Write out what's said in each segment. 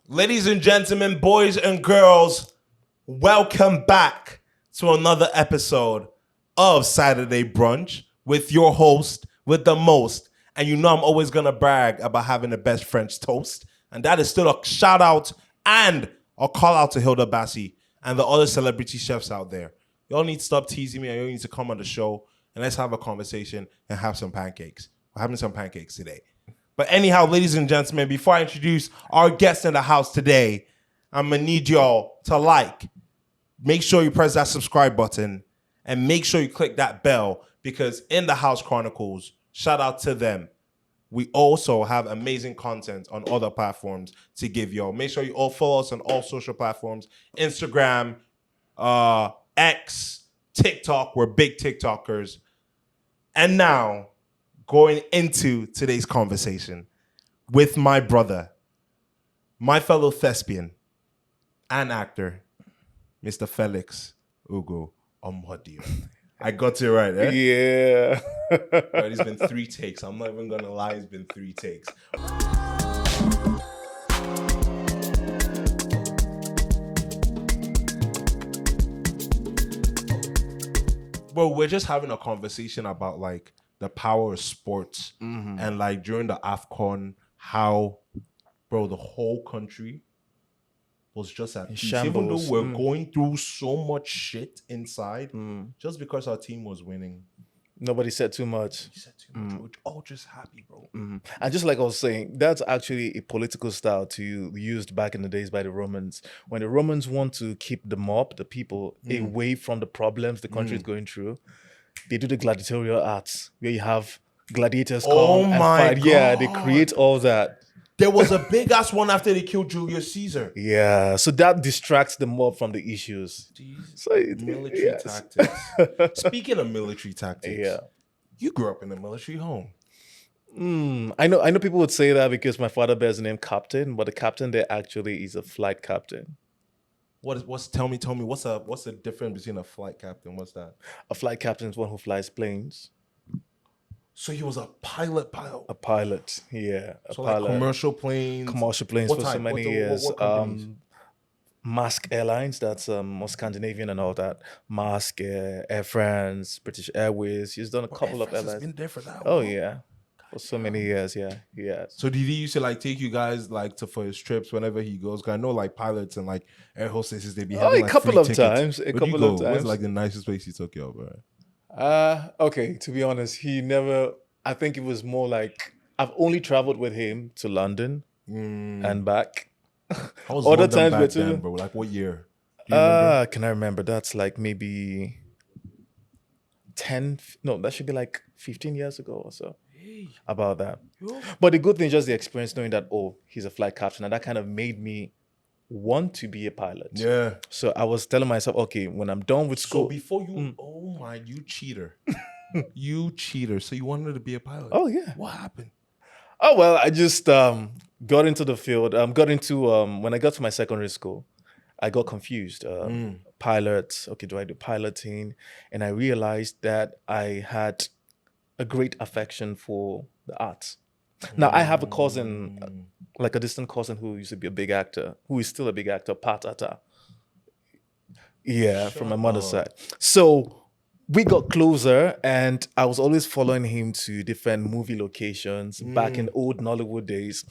Ladies and gentlemen, boys and girls, welcome back to another episode of Saturday Brunch with your host with the most. And you know I'm always going to brag about having the best French toast. And that is still a shout out and a call out to Hilda Bassi and the other celebrity chefs out there. Y'all need to stop teasing me and y'all need to come on the show and let's have a conversation and have some pancakes. We're having some pancakes today. But anyhow, ladies and gentlemen, before I introduce our guest in the house today, I'm going to need y'all to make sure you press that subscribe button and make sure you click that bell because in the House Chronicles, shout out to them. We also have amazing content on other platforms to give y'all. Make sure you all follow us on all social platforms, Instagram, X, TikTok. We're big TikTokers. And now, going into today's conversation with my brother, my fellow thespian and actor, Mr. Felix Ugo Omokhodion. I got it right, eh? Yeah. Right, it's been 3 takes. I'm not even gonna lie, it's been 3 takes. Bro, we're just having a conversation about like the power of sports and like during the AFCON, how, bro, the whole country was just at peace. Even though we're going through so much shit inside, just because our team was winning. Nobody said too much. We said too much. We're all just happy, bro. And just like I was saying, that's actually a political style used back in the days by the Romans. When the Romans want to keep the mob, the people, away from the problems the country is going through, they do the gladiatorial arts where you have gladiators come and fight. God. Yeah, they create all that. There was a big ass one after they killed Julius Caesar. Yeah, so that distracts the mob from the issues. So military tactics. Speaking of military tactics, you grew up in a military home. I know people would say that because my father bears the name captain, but the captain there actually is a flight captain. Tell me what's the difference between a flight captain? What's that? A flight captain is one who flies planes. So he was a pilot. A pilot, yeah. Like commercial planes. For so many years. Mask Airlines, that's Scandinavian and all that. Mask, Air France, British Airways. He's done a couple of airlines. He's been there for that. Oh yeah, for so many years. Yeah. So did he used to like take you guys like for his trips whenever he goes? Cause I know like pilots and like air hostesses they be having like a couple free of tickets. times. What's like the nicest place he took you, bro? Okay, to be honest, I think it was more like I've only traveled with him to London and back. How was Other London times back then, bro? Like what year? Can I remember? That's like maybe 10, no, that should be like 15 years ago or so. About that. But the good thing is just the experience knowing that, he's a flight captain, and that kind of made me want to be a pilot. Yeah. So I was telling myself, okay, when I'm done with school. So before you, you cheater. You cheater. So you wanted to be a pilot? Oh, yeah. What happened? Oh, well, I just got into the field. When I got to my secondary school, I got confused. Pilots, okay, do I do piloting? And I realized that I had a great affection for the arts. Now, I have a cousin, like a distant cousin who used to be a big actor, who is still a big actor, Pat Atta. Yeah, from my mother's side. So we got closer, and I was always following him to different movie locations back in old Nollywood days.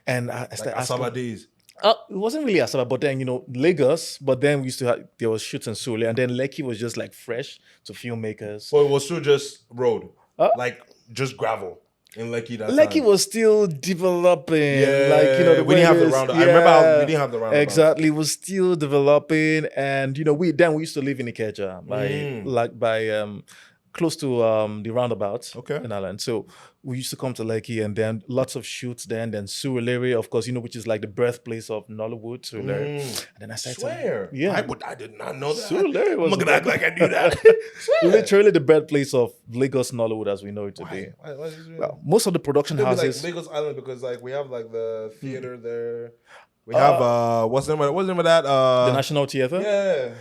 And I started Asaba days. It wasn't really Asaba, but then, Lagos, but then we used to have, there was shoots in Sule, and then Lekki was just like fresh to filmmakers. Well, it was still just road, like just gravel. In Lekki, Lekki was still developing. We didn't have the roundabout. I remember how we didn't have the roundabout. Exactly, it was still developing, and we used to live in Ikeja, by close to the roundabouts in Ireland. So we used to come to Lekki, and then lots of shoots there, and then Surulere, of course, which is like the birthplace of Nollywood, Surulere. And then I started I did not know that. Surulere was I'm gonna act like I knew that. literally the birthplace of Lagos Nollywood as we know it today. Why Well, most of the production houses, like Lagos Island, because like we have like the theater there. We have what's the name of that? The National Theatre. Yeah.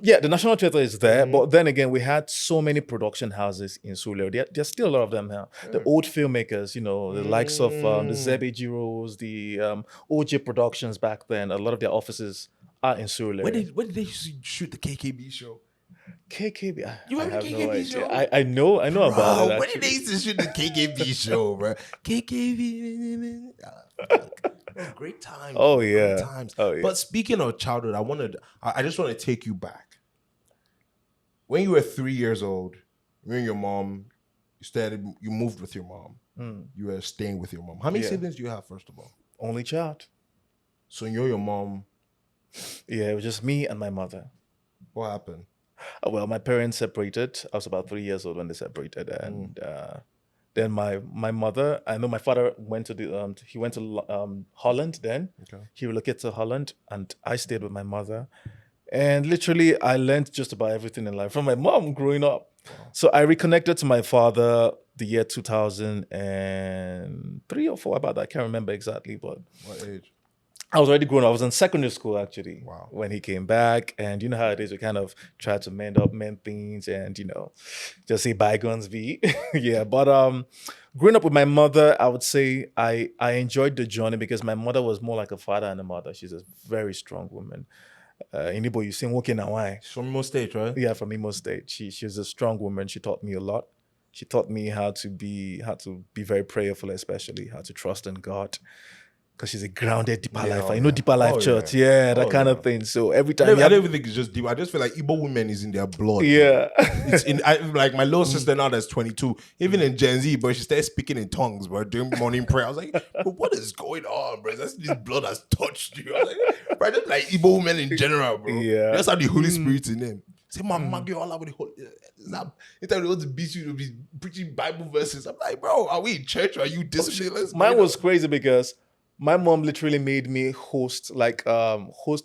Yeah, the National Theatre is there, but then again, we had so many production houses in Surulere. There's still a lot of them here. The old filmmakers, the likes of the Zebe Giros, the OJ Productions back then. A lot of their offices are in Surulere. Where did they shoot the KKB show? KKB. You I remember have the no KKB idea. show? I know about it. Where did they used to shoot the KKB show, bro? KKB. Great times. Oh, Great yeah. times. Oh, yeah. But speaking of childhood, I just want to take you back. When you were 3 years old, you and your mom, you moved with your mom. You were staying with your mom. How many siblings do you have, first of all? Only child. So you're your mom. Yeah, it was just me and my mother. What happened? Well, my parents separated. I was about 3 years old when they separated, and then my mother. I know my father went to he went to Holland. Then he relocated to Holland, and I stayed with my mother. And literally, I learned just about everything in life from my mom growing up. So I reconnected to my father the year 2003 or 4, about that. I can't remember exactly, but What age? I was already grown up. I was in secondary school, actually, Wow. when he came back. And you know how it is. We kind of try to mend things and, just say bygones be. Yeah. But growing up with my mother, I would say I enjoyed the journey because my mother was more like a father and a mother. She's a very strong woman. Anybody you seen walking away? She's from Imo State, right? Yeah, from Imo State. She's a strong woman. She taught me a lot. She taught me how to be very prayerful, especially how to trust in God. Because she's a grounded Deeper Life. You know Deeper Life Church. Yeah, that kind of thing. So every time I don't even think it's just deep. I just feel like Igbo women is in their blood. Yeah. It's like my little sister now that's 22, even in Gen Z, but she started speaking in tongues, bro, during morning prayer. I was like, bro, what is going on, bro? That's this blood has touched you. I was like, bro, just like Igbo women in general, bro. Yeah. That's how the Holy Spirit's in them. Say, my girl, all over the whole. Anytime they want to beat you to be preaching Bible verses, I'm like, bro, are we in church or are you disciplined? Mine was crazy because my mom literally made me host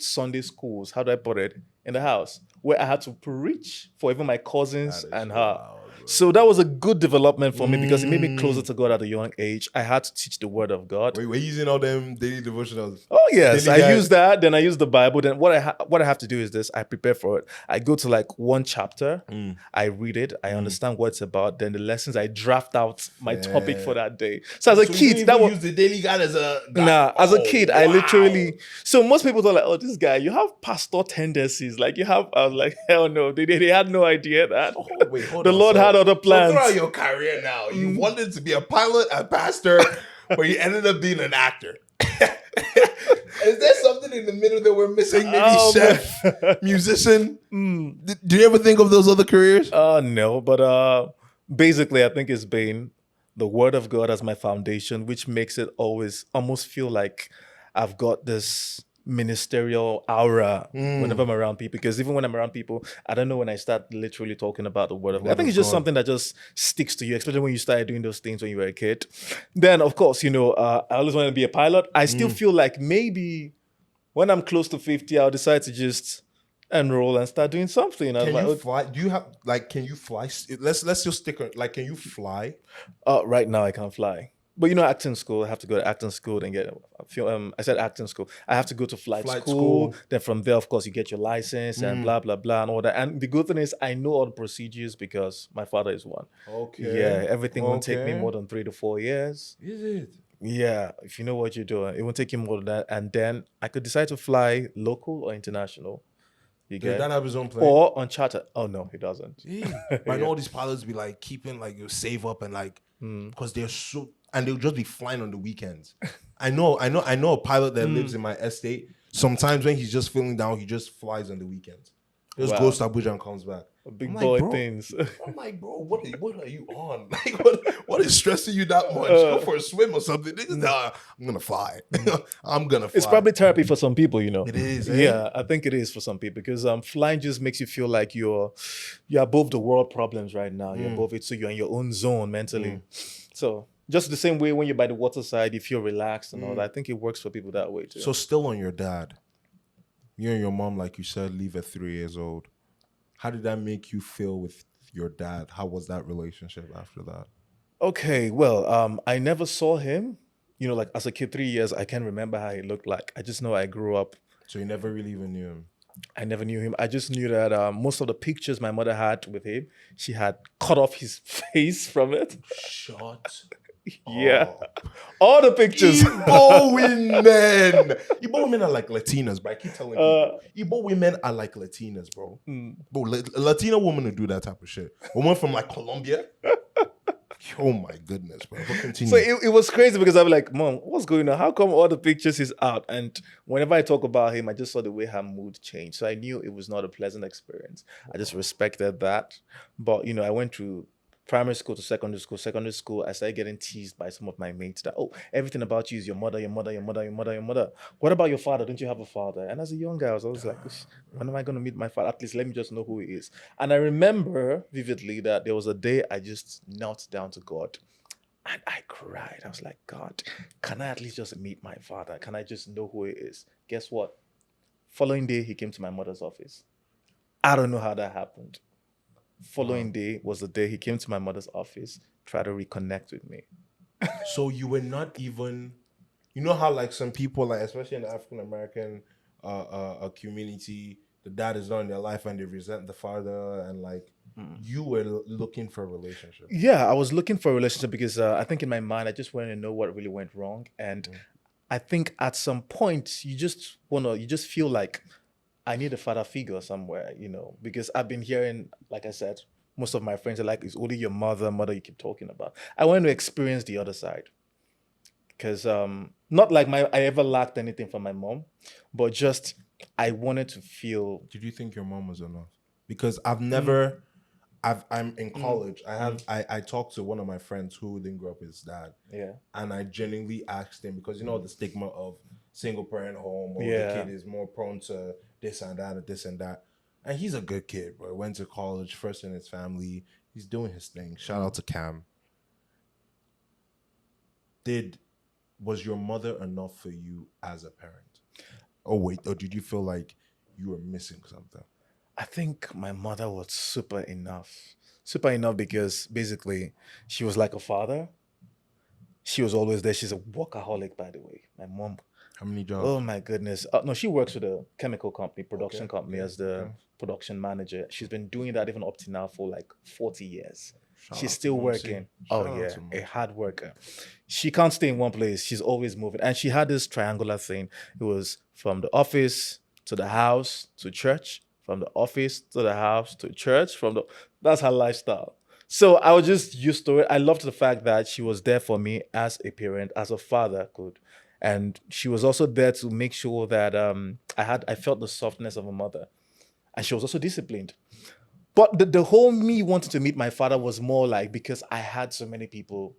Sunday schools. How do I put it? In the house, where I had to preach for even my cousins and her. Wild, so that was a good development for me because it made me closer to God at a young age. I had to teach the word of God. Wait, we're using all them daily devotionals. Oh yes, Daily I use that. Then I use the Bible. Then what I have to do is this: I prepare for it. I go to like one chapter. I read it. I understand what it's about. Then the lessons I draft out my topic for that day. So as a kid, that was use the daily guide as a guide. Nah, as a kid, I literally. So most people thought like, oh, this guy, you have pastor tendencies. Like you have. I was like, hell no. They had no idea that the Lord had other plans. Throughout your career now, you wanted to be a pilot, a pastor, but you ended up being an actor. Is there something in the middle that we're missing? Maybe chef, musician? Do you ever think of those other careers? No, but basically, I think it's been the word of God as my foundation, which makes it always almost feel like I've got this ministerial aura whenever I'm around people, because even when I'm around people, I don't know when I start literally talking about the word of God. I think it's just something that just sticks to you, especially when you started doing those things when you were a kid. Then of course, I always wanted to be a pilot. I still feel like maybe when I'm close to 50, I'll decide to just enroll and start doing something. Can you fly? Do you have can you fly? Let's just stick on, can you fly? Right now I can't fly. But acting school, I have to go to acting school and get a film. I said acting school. I have to go to flight school. Then from there, of course, you get your license and blah, blah, blah and all that. And the good thing is I know all the procedures because my father is one. Okay. Yeah, everything won't take me more than 3 to 4 years. Is it? Yeah, if you know what you're doing. It won't take you more than that. And then I could decide to fly local or international. Does that have his own plane? Or on charter. Oh, no, he doesn't. But I know all these pilots be like keeping you save up and because they're so... And they'll just be flying on the weekends. I know a pilot that lives in my estate. Sometimes when he's just feeling down, he just flies on the weekends. Just goes to Abuja and comes back. Big boy things. I'm like, bro, what are you on? Like, what is stressing you that much? Go for a swim or something. Nah, I'm gonna fly. I'm gonna fly. It's probably therapy for some people, It is. Yeah, I think it is for some people because flying just makes you feel like you're above the world problems right now. You're above it, so you're in your own zone mentally. So just the same way when you're by the waterside, you feel relaxed and all that. I think it works for people that way too. So still on your dad, you and your mom, like you said, leave at 3 years old. How did that make you feel with your dad? How was that relationship after that? Okay, well, I never saw him like as a kid, 3 years, I can't remember how he looked like. I just know I grew up. So you never really even knew him. I never knew him. I just knew that most of the pictures my mother had with him, she had cut off his face from it. Shut Yeah. up. All the pictures. Igbo women. Igbo women are like Latinas, but I keep telling you. Igbo women are like Latinas, bro. Bro, a Latina woman would do that type of shit. A woman from like Colombia. Oh my goodness, bro. But continue. So it was crazy because I'm like, Mom, what's going on? How come all the pictures is out? And whenever I talk about him, I just saw the way her mood changed. So I knew it was not a pleasant experience. I just respected that. But, I went through primary school to secondary school. Secondary school, I started getting teased by some of my mates that, oh, everything about you is your mother, your mother, your mother, your mother, your mother. What about your father? Don't you have a father? And as a young guy, I was always like, when am I going to meet my father? At least let me just know who he is. And I remember vividly that there was a day I just knelt down to God. And I cried. I was like, God, can I at least just meet my father? Can I just know who he is? Guess what? Following day, he came to my mother's office. I don't know how that happened. Following day was the day he came to my mother's office, tried to reconnect with me. So you were not even, you know how like some people, like especially in the African American community, the dad is not in their life and they resent the father, and like you were looking for a relationship. Yeah, I was looking for a relationship because I think in my mind I just wanted to know what really went wrong, and I think at some point you just feel like I need a father figure somewhere, because I've been hearing, like I said, most of my friends are like, it's only your mother you keep talking about. I want to experience the other side. Because not like I ever lacked anything from my mom, but just I wanted to feel. Did you think your mom was enough? Because I'm in college. I talked to one of my friends who didn't grow up with his dad. Yeah. And I genuinely asked him, because the stigma of single parent home, or the kid is more prone to this and that and this and that. And he's a good kid, bro. Went to college, first in his family. He's doing his thing. Shout out to Cam. Was your mother enough for you as a parent? Or did you feel like you were missing something? I think my mother was super enough. Super enough because basically she was like a father. She was always there. She's a workaholic, by the way. My mom. How many jobs? Oh my goodness. No, she works with a chemical company, production company as the production manager. She's been doing that even up to now for like 40 years. She's still working. A hard worker. She can't stay in one place. She's always moving. And she had this triangular thing. It was from the office to the house to church, from the office to the house to church, that's her lifestyle. So I was just used to it. I loved the fact that she was there for me as a parent, as a father could. And she was also there to make sure that I felt the softness of a mother. And she was also disciplined. But the whole me wanting to meet my father was more like because I had so many people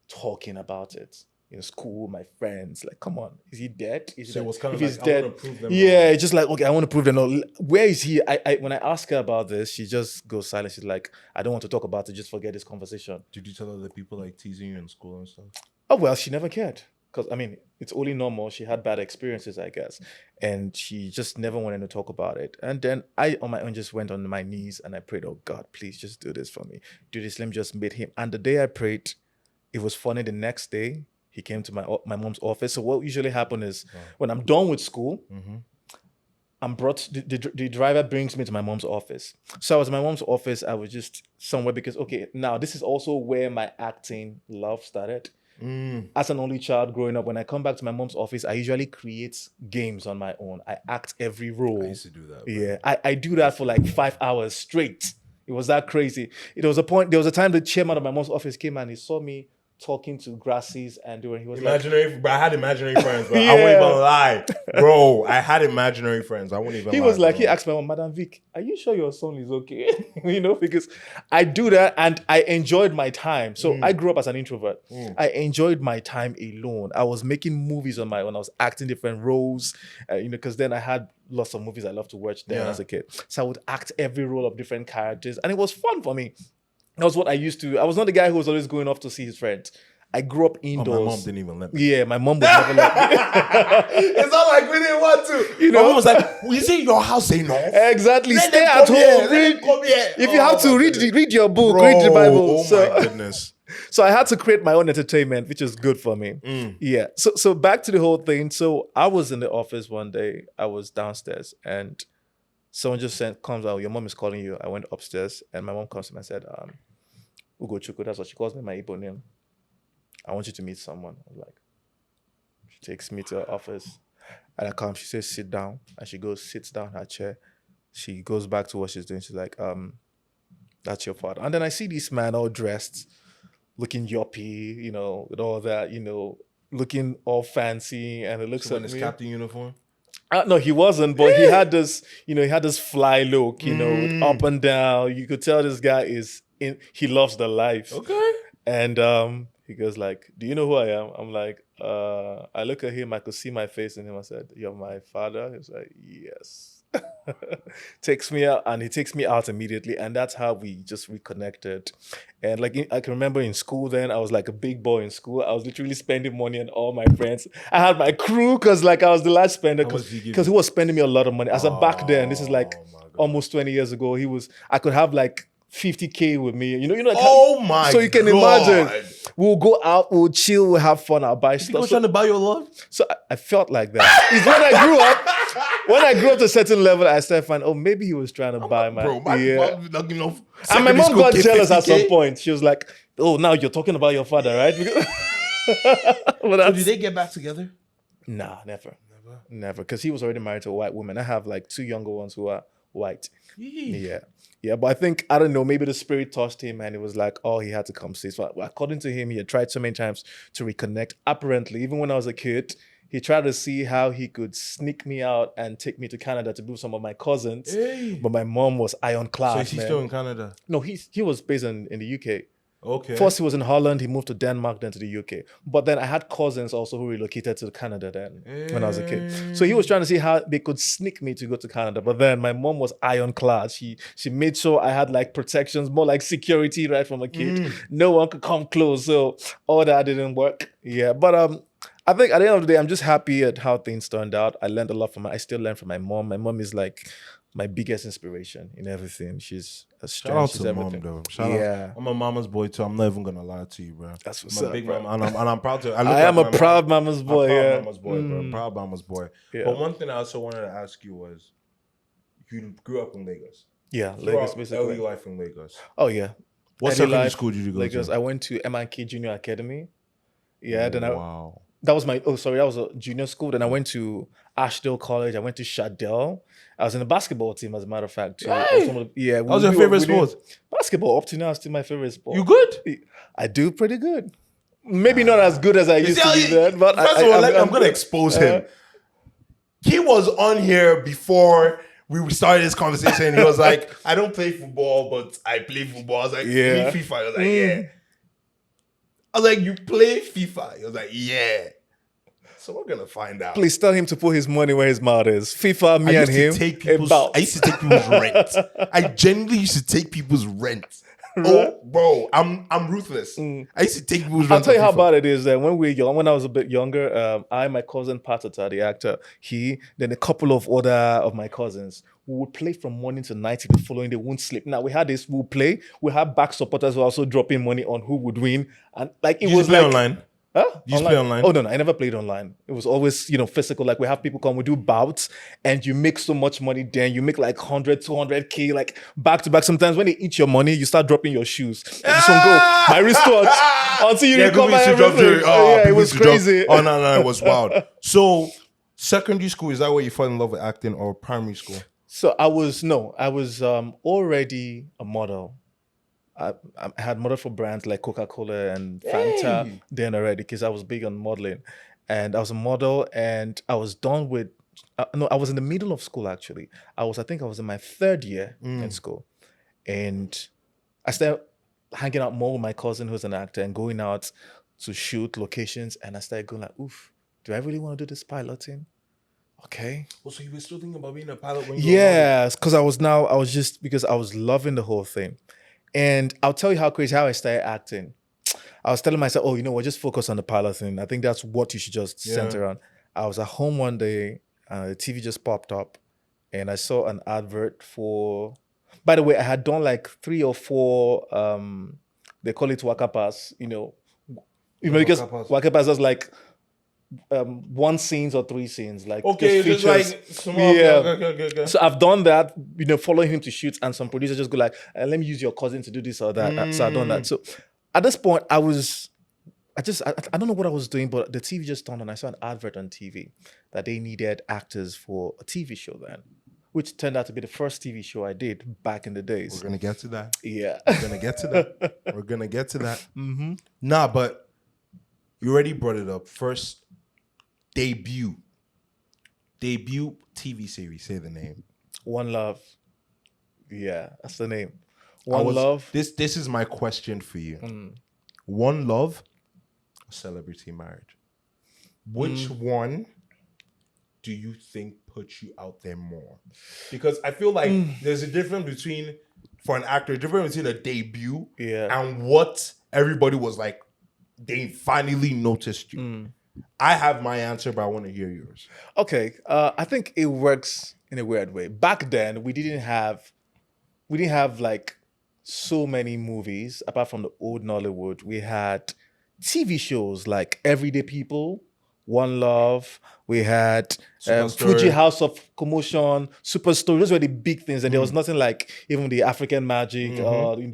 talking about it. In school, my friends, like, come on, is he dead? So it was kind of like, I want to prove them wrong. Just like, okay, I want to prove them wrong. Where is he? When I ask her about this, she just goes silent. She's like, I don't want to talk about it. Just forget this conversation. Did you tell her that people like teasing you in school and stuff? Oh, well, she never cared. Because, it's only normal. She had bad experiences, I guess. And she just never wanted to talk about it. And then I, on my own, just went on my knees and I prayed, oh, God, please just do this for me. Do this. Let me just meet him. And the day I prayed, it was funny. The next day, he came to my mom's office. So what usually happens is when I'm done with school, I'm brought, the driver brings me to my mom's office. So I was in my mom's office. I was just somewhere because, okay, now this is also where my acting love started. As an only child growing up, when I come back to my mom's office, I usually create games on my own. I act every role. I used to do that. Yeah, I do that for like 5 hours straight. It was that crazy. There was a time the chairman of my mom's office came and he saw me talking to grasses and doing. He was imaginary, but I had imaginary friends. Bro. I won't even lie, bro. I had imaginary friends. I won't even. He was like, he asked my mom, Madam Vic, are you sure your son is okay? Because I do that and I enjoyed my time. So I grew up as an introvert. I enjoyed my time alone. I was making movies on my own. I was acting different roles, because then I had lots of movies I loved to watch then as a kid. So I would act every role of different characters, and it was fun for me. That was what I used to. I was not the guy who was always going off to see his friends. I grew up indoors. My mom didn't even let me. Yeah, my mom would never let me. It's not like we didn't want to. My mom was like, is it your house enough? Exactly. Let Stay at home. If you have to read your book, read the Bible. Oh my goodness. So I had to create my own entertainment, which is good for me. Yeah. So back to the whole thing. So I was in the office one day. I was downstairs and someone just comes out, your mom is calling you. I went upstairs and my mom comes to me and said, Ugo Chuku, that's what she calls me, my Igbo name. I want you to meet someone. I was like, she takes me to her office and I come, she says, sit down. And she goes, sits down in her chair. She goes back to what she's doing. She's like, that's your father. And then I see this man all dressed, looking yuppie, with all that, looking all fancy. And it looks at his me. captain uniform? No, he wasn't, but he had this, he had this fly look, up and down. You could tell this guy he loves the life. Okay. And he goes like, do you know who I am? I'm like, I look at him, I could see my face in him. I said, you're my father? He was like, yes. Takes me out, and he takes me out immediately. And that's how we just reconnected. And like, I can remember in school then, I was like a big boy in school. I was literally spending money on all my friends. I had my crew because like I was the large spender because he was spending me a lot of money. As a back then, this is like almost 20 years ago, I could have like 50K with me. Like, so you can imagine. We'll go out, we'll chill, we'll have fun, I'll buy stuff. People trying to buy your love? So I felt like that. It's when I grew up. When I grew up to a certain level, I started finding, maybe he was trying to buy my... Bro, and my mom got jealous at some point. She was like, now you're talking about your father, right? So did they get back together? Nah, never. Because he was already married to a white woman. I have like 2 younger ones who are white. Yeah, but I think, I don't know, maybe the spirit touched him and it was like, he had to come see. So according to him, he had tried so many times to reconnect. Apparently, even when I was a kid, he tried to see how he could sneak me out and take me to Canada to be with some of my cousins. But my mom was ironclad. So is he still in Canada? No, he was based in the UK. Okay. First, he was in Holland. He moved to Denmark, then to the UK. But then I had cousins also who relocated to Canada then when I was a kid. So he was trying to see how they could sneak me to go to Canada. But then my mom was ironclad. She made sure I had like protections, more like security right from a kid. No one could come close. So all that didn't work. Yeah, but I think at the end of the day, I'm just happy at how things turned out. I learned a lot from I still learn from my mom. My mom is like my biggest inspiration in everything. She's a strength. Shout out She's to everything. mom, though. Shout out. I'm a mama's boy too. I'm not even gonna lie to you, bro. That's what's I'm a up, big bro. mama, and I'm proud to. I am a proud mama's boy. I'm a proud mama's boy, bro. I'm proud mama's boy. Yeah. But one thing I also wanted to ask you was, you grew up in Lagos. Yeah, Lagos basically. Early life in Lagos. Oh yeah. What secondary school did you go Lagos. to? I went to M&K Junior Academy. Yeah, then wow. That was that was a junior school. Then I went to Ashdale College. I went to Shadell. I was in the basketball team, as a matter of fact. Too. Hey! What was your favorite sport? Basketball. Up to now, still my favorite sport. You good? I do pretty good. Maybe not as good as I used to be then, but first of all, I'm going to expose him. He was on here before we started this conversation. He was like, I don't play football, but I play football. I was like, yeah. You mean FIFA? I was like, yeah. I was like, you play FIFA? He was like, yeah. So we're gonna find out. Please tell him to put his money where his mouth is. FIFA, me and him. I used to take people's rent. I genuinely used to take people's rent. Right? Oh, bro, I'm ruthless. I used to take people's rent. I'll tell you how bad it is. That when we were young, when I was a bit younger, my cousin Patata, the actor, then a couple of other of my cousins, we would play from morning to night. The following day, won't sleep. Now we had this. We'll play. We had back supporters who also dropping money on who would win, and like it was play like online. Huh? You used to play online? Oh, no, I never played online. It was always, physical. Like we have people come, we do bouts and you make so much money then. You make like 100, 200K, like back to back. Sometimes when they eat your money, you start dropping your shoes. And this one go, my wristwatch, until you recover everything. It was crazy. Oh, no, it was wild. So secondary school, is that where you fell in love with acting, or primary school? So I was already a model. I had modeled for brands like Coca-Cola and Fanta then already because I was big on modeling. And I was a model and I was done with, I was in the middle of school actually. I think I was in my 3rd year in school. And I started hanging out more with my cousin who's an actor and going out to shoot locations. And I started going like, oof, do I really want to do this piloting? Okay. Well, so you were still thinking about being a pilot when you were because I was loving the whole thing. And I'll tell you how I started acting. I was telling myself, just focus on the pilot thing. I think that's what you should just center on. I was at home one day, the TV just popped up, and I saw an advert for... By the way, I had done like 3 or 4 They call it Waka Pass, What's because Waka Pass? Waka Pass is like one scenes or three scenes, like Okay, just features. like small. Yeah. Okay. So I've done that, following him to shoot, and some producers just go like, let me use your cousin to do this or that. So I've done that. So at this point, I don't know what I was doing, but the TV just turned on. I saw an advert on TV that they needed actors for a TV show then, which turned out to be the first TV show I did back in the days. We're gonna get to that. Yeah. We're gonna get to that. We're gonna get to that. Nah, but you already brought it up. First, debut TV series. Say the name. One Love. Yeah, that's the name. One Love. This is my question for you. One Love, or Celebrity Marriage. Which one do you think puts you out there more? Because I feel like there's a difference between, for an actor, a difference between a debut and what everybody was like, they finally noticed you. I have my answer, but I want to hear yours. Okay, I think it works in a weird way. Back then, we didn't have like so many movies apart from the old Nollywood. We had TV shows like Everyday People, One Love. We had Fuji House of Commotion, Super Story. Those were the big things, and there was nothing like even the African Magic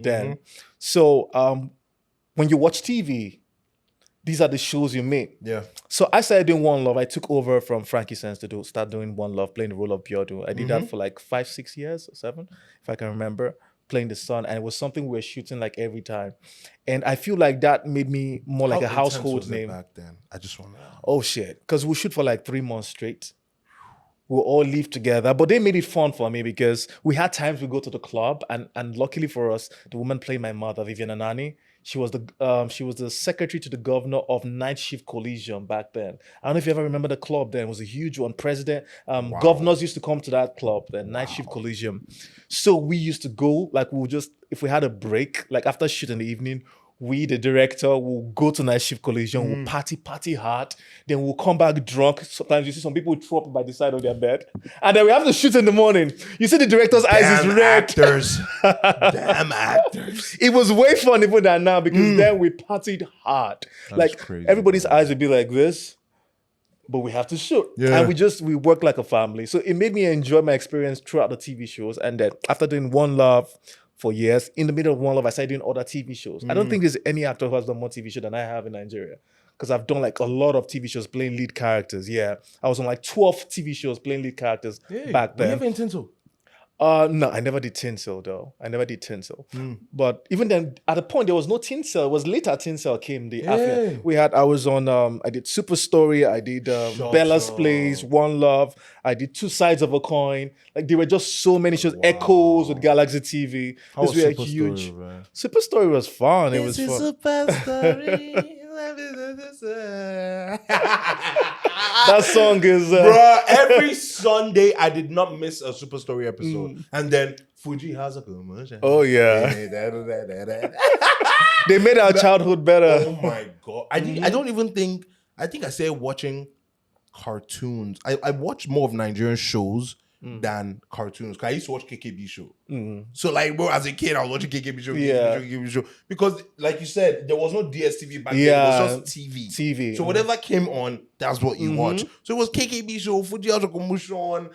then. So when you watch TV, these are the shows you make. Yeah. So I started doing One Love. I took over from Frankie Sense to start doing One Love, playing the role of Biodu. I did that for like 5-6 years or 7, if I can remember, playing the son. And it was something we were shooting like every time. And I feel like that made me more like a household name. Back then? I just want to know. Oh shit. Because we shoot for like 3 months straight. We'll all live together. But they made it fun for me because we had times we go to the club, and luckily for us, the woman playing my mother, Vivian Anani, she was the secretary to the governor of Night Shift Collision back then. I don't know if you ever remember the club then. It was a huge one. Governors used to come to that club then, Night Shift Collision. So we used to go, like if we had a break, like after shoot in the evening, we, the director, will go to Night Shift Collision, we'll party hard, then we'll come back drunk. Sometimes you see some people throw up by the side of their bed. And then we have to shoot in the morning. You see the director's eyes is red. Actors. Damn actors. It was way fun even than now because then we partied hard. That's crazy, everybody's eyes would be like this, but we have to shoot. Yeah. And we work like a family. So it made me enjoy my experience throughout the TV shows. And then after doing One Love for years, in the middle of One Love, I started doing other TV shows. I don't think there's any actor who has done more TV shows than I have in Nigeria. Because I've done like a lot of TV shows playing lead characters. Yeah. I was on like 12 TV shows playing lead characters back then. Were you ever in Tinsel? No, I never did Tinsel though. But even then, at a point, there was no Tinsel. It was later Tinsel came. I did Super Story. I did Bella's Place, One Love. I did Two Sides of a Coin. Like there were just so many shows. Wow. Echoes with Galaxy TV. How was Super huge. Story, Super Story was fun. It was fun. Super Story. That song is bruh, every Sunday I did not miss a Super Story episode. And then Fuji has a promotion. Oh yeah. They made our childhood better. Oh my god. I don't even think I started watching cartoons. I watched more of Nigerian shows than cartoons. Cause I used to watch KKB show. So like, bro, as a kid, I was watching KKB show. Because like you said, there was no DSTV back then. It was just TV. So whatever came on, that's what you watch. So it was KKB show, Fuji House of Commotion,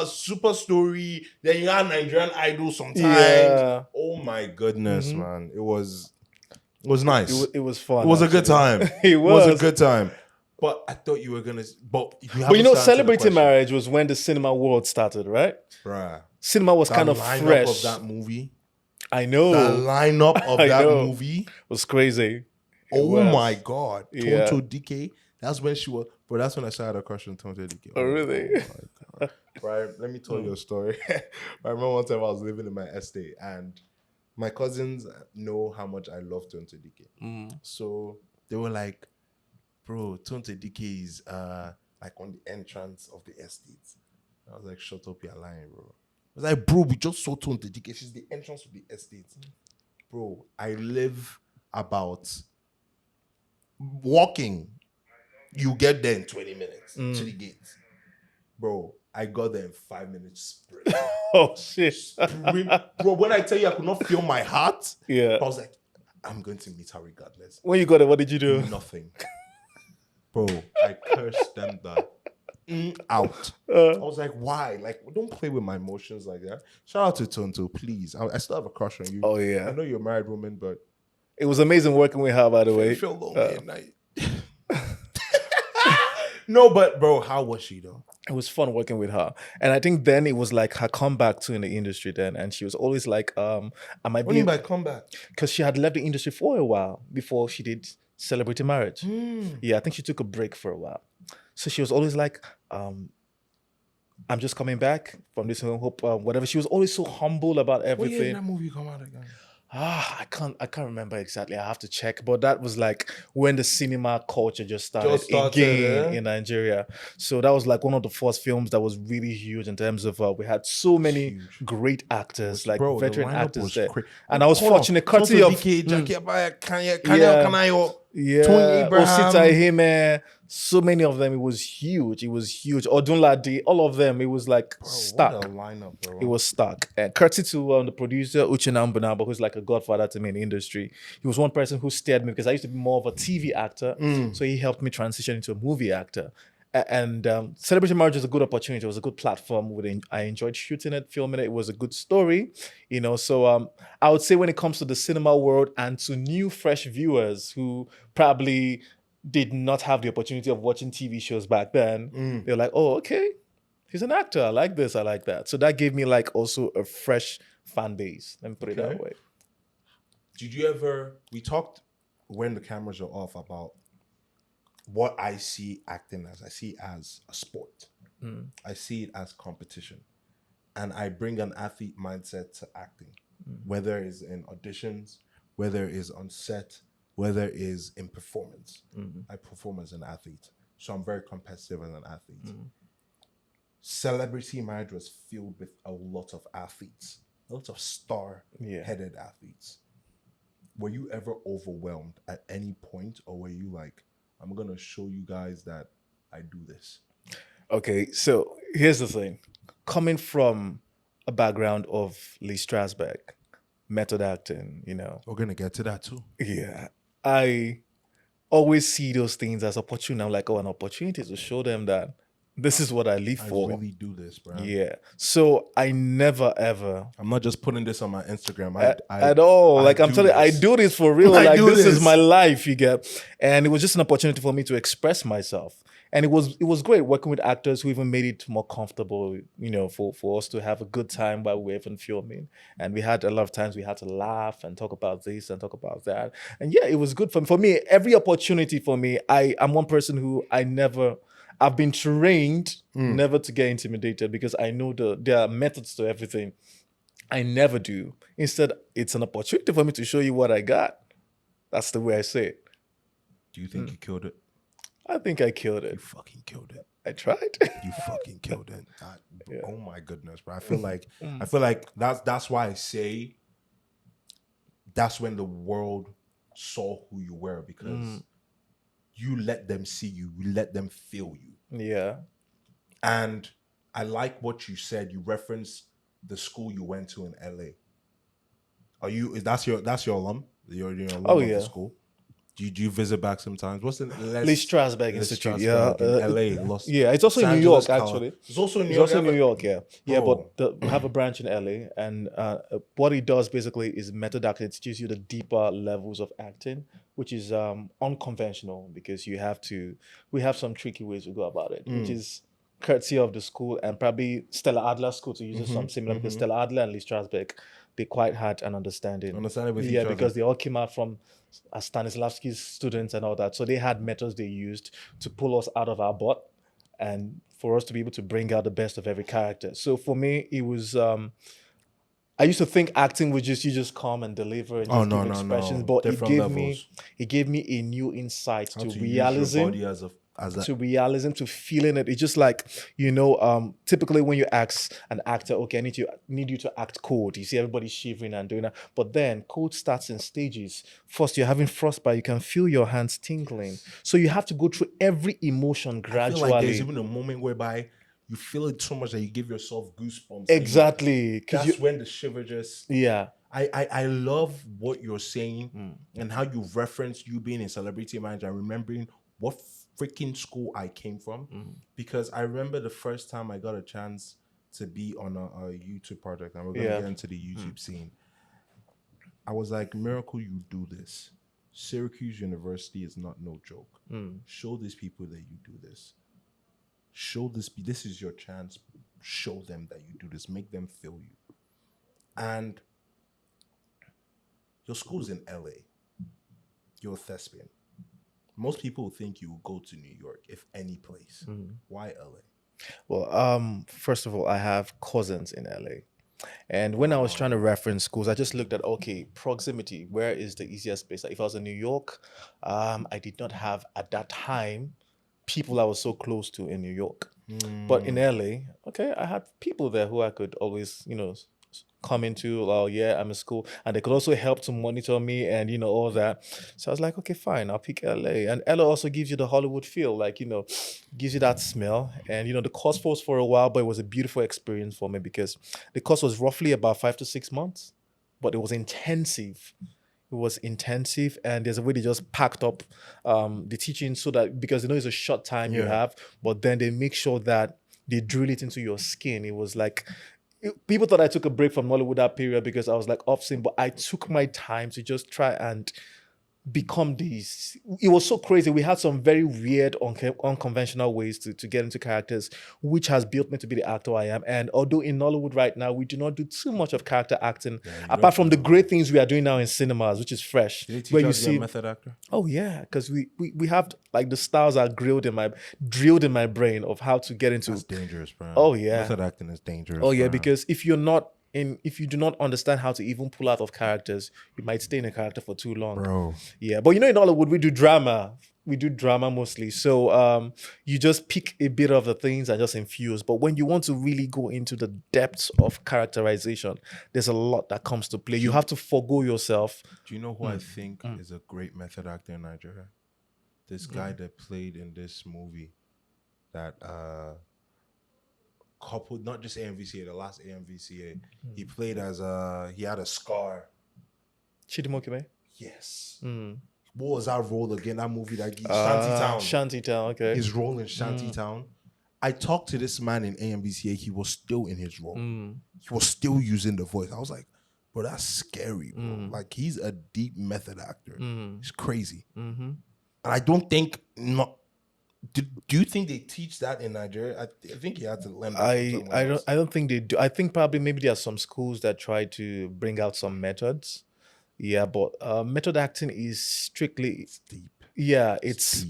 Super Story. Then you had Nigerian Idol sometimes. Yeah. Oh my goodness, man. It was nice. It was fun. It was a good time. It was a good time. But I thought you were gonna. But Celebrity Marriage was when the cinema world started, right? Right. Cinema was kind of fresh. The lineup of that movie. I know. The lineup of that movie was crazy. My god, Tonto DK. That's when she was. But that's when I started a crush on Tonto DK. Oh really? Oh my god. Right. Let me tell you a story. I remember one time I was living in my estate and my cousins know how much I love Tonto DK. So they were like, bro, Tonto DK is like on the entrance of the estate. I was like, shut up, you're lying, bro. I was like, bro, we just saw Tonto DK. She's the entrance of the estate. Bro, I live about walking. You get there in 20 minutes to the gate. Bro, I got there in 5 minutes. Sprint. Oh, shit. Bro, when I tell you I could not feel my heart, I was like, I'm going to meet her regardless. When you got it, what did you do? Nothing. Bro, I cursed them out. I was like, why? Like, don't play with my emotions like that. Shout out to Tonto, please. I still have a crush on you. Oh, yeah. I know you're a married woman, but It was amazing working with her, by the way. I feel lonely at night. No, but bro, how was she though? It was fun working with her. And I think then it was like her comeback too in the industry then. And she was always like, I might What do you be, mean by comeback? because she had left the industry for a while before she did Celebrity Marriage. Yeah, I think she took a break for a while. So she was always like, I'm just coming back from this hope, whatever. She was always so humble about What year everything. did that movie come out again? I can't remember exactly. I have to check. But that was like when the cinema culture just started again in Nigeria. So that was like one of the first films that was really huge in terms of we had so many great actors, like Bro, veteran the lineup actors was there. crazy. And I was fortunate, courtesy Tonto of DK, Jackie Abaya, Kanye Yeah. Kanayo, yeah, Tony Abraham. Osita Ehime, so many of them. It was huge. Odunlade, all of them. It was like stuck. What a lineup, bro. It was stuck. And courtesy to the producer, Uchenna Mbunaba, who's like a godfather to me in the industry. He was one person who steered me because I used to be more of a TV actor. So he helped me transition into a movie actor. And Celebrity Marriage was a good opportunity. It was a good platform. I enjoyed shooting it, filming it. It was a good story, So I would say when it comes to the cinema world and to new, fresh viewers who probably did not have the opportunity of watching TV shows back then, they're like, oh, okay, he's an actor. I like this. I like that. So that gave me like also a fresh fan base. Let me put it that way. Did you ever, we talked when the cameras are off about what I see acting as. I see it as a sport. I see it as competition. And I bring an athlete mindset to acting, whether it's in auditions, whether it's on set, whether it's in performance. I perform as an athlete. So I'm very competitive as an athlete. Celebrity Marriage was filled with a lot of athletes, a lot of star-headed athletes. Were you ever overwhelmed at any point, or were you like, I'm going to show you guys that I do this? Okay, so here's the thing. Coming from a background of Lee Strasberg, method acting, We're going to get to that too. Yeah. I always see those things as opportunity. I'm like, an opportunity to show them that this is what I live for. I really do this, bro. Yeah. So I never ever. I'm not just putting this on my Instagram. At all. Like I'm telling you, I do this for real. Like this is my life, you get. And it was just an opportunity for me to express myself. And it was great working with actors who even made it more comfortable, for us to have a good time while we were even filming. And we had a lot of times we had to laugh and talk about this and talk about that. And yeah, it was good for me. Every opportunity for me, I'm one person who I've been trained never to get intimidated because I know there are methods to everything. I never do. Instead, it's an opportunity for me to show you what I got. That's the way I say it. Do you think you killed it? I think I killed it. You fucking killed it. I tried. You fucking killed it. Oh my goodness, bro. I feel like that's why I say that's when the world saw who you were, because you let them see you, you let them feel you. Yeah. And I like what you said. You referenced the school you went to in LA. That's your alum? You're alum of the school? Do you visit back sometimes? What's the Lee Strasberg Institute? In LA. It's also in New York, actually. It's also in New York. Yeah. Yeah, but we have a branch in LA, and what it does basically is method acting. It teaches you the deeper levels of acting, which is unconventional because we have some tricky ways to go about it, which is courtesy of the school and probably Stella Adler school to use some similar, because Stella Adler and Lee Strasberg, they quite had an understanding with each other. Because they all came out from Stanislavski's students and all that. So they had methods they used to pull us out of our butt and for us to be able to bring out the best of every character. So for me, it was... I used to think acting was just you just come and deliver and just give expressions, but it gave me a new insight to realism. To realism, to feeling it. It's just like, typically when you ask an actor, okay, I need you to act cold. You see everybody shivering and doing that. But then cold starts in stages. First, you're having frostbite. You can feel your hands tingling. So you have to go through every emotion gradually. I feel like there's even a moment whereby you feel it so much that you give yourself goosebumps. Exactly. That's when the shiver just... Yeah. I love what you're saying and how you reference you being a celebrity manager and remembering what freaking school I came from. Because I remember the first time I got a chance to be on a YouTube project, and we're going to get into the YouTube scene. I was like, Miracle, you do this. Syracuse University is not no joke. Show these people that you do this. Show this is your chance. Show them that you do this. Make them feel you. And your school's in LA. You're a thespian. Most people think you will go to New York, if any place. Why LA? Well, first of all, I have cousins in LA. And when I was trying to reference schools, I just looked at, okay, proximity. Where is the easiest place? Like if I was in New York, I did not have at that time people I was so close to in New York. But in LA, okay, I had people there who I could always, come into, oh yeah, I'm in school. And they could also help to monitor me and, all that. So I was like, okay, fine, I'll pick LA. And LA also gives you the Hollywood feel, like, gives you that smell. And, the course was for a while, but it was a beautiful experience for me because the course was roughly about 5 to 6 months, but it was intensive. It was intensive, and there's a way they just packed up the teaching so that, because it's a short time you have, but then they make sure that they drill it into your skin. It was like, people thought I took a break from Nollywood that period because I was like off scene, but I took my time to just try and become these. It was so crazy. We had some very weird, unconventional ways to get into characters, which has built me to be the actor I am. And although in Nollywood right now, we do not do too much of character acting, apart from the great things we are doing now in cinemas, which is fresh. Did they teach us to be a method actor? Oh yeah, because we have, like, the styles are drilled in my brain of how to get into. That's dangerous, bro. Oh yeah, method acting is dangerous. Oh yeah, because if you do not understand how to even pull out of characters, you might stay in a character for too long. Bro. Yeah, but in Hollywood, we do drama. We do drama mostly. So you just pick a bit of the things and just infuse. But when you want to really go into the depths of characterization, there's a lot that comes to play. You have to forgo yourself. Do you know who I think is a great method actor in Nigeria? This guy that played in this movie that coupled, not just AMVCA, the last AMVCA. He played as he had a scar. Chidimoke? Yes. What was that role again? That movie that Shantytown, okay. His role in Shantytown. I talked to this man in AMVCA. He was still in his role. He was still using the voice. I was like, bro, that's scary, bro. Like, he's a deep method actor. He's crazy. And I don't think Do you think they teach that in Nigeria? I think you have to learn that. I don't think they do. I think probably maybe there are some schools that try to bring out some methods. Yeah, but method acting is strictly deep. Yeah, it's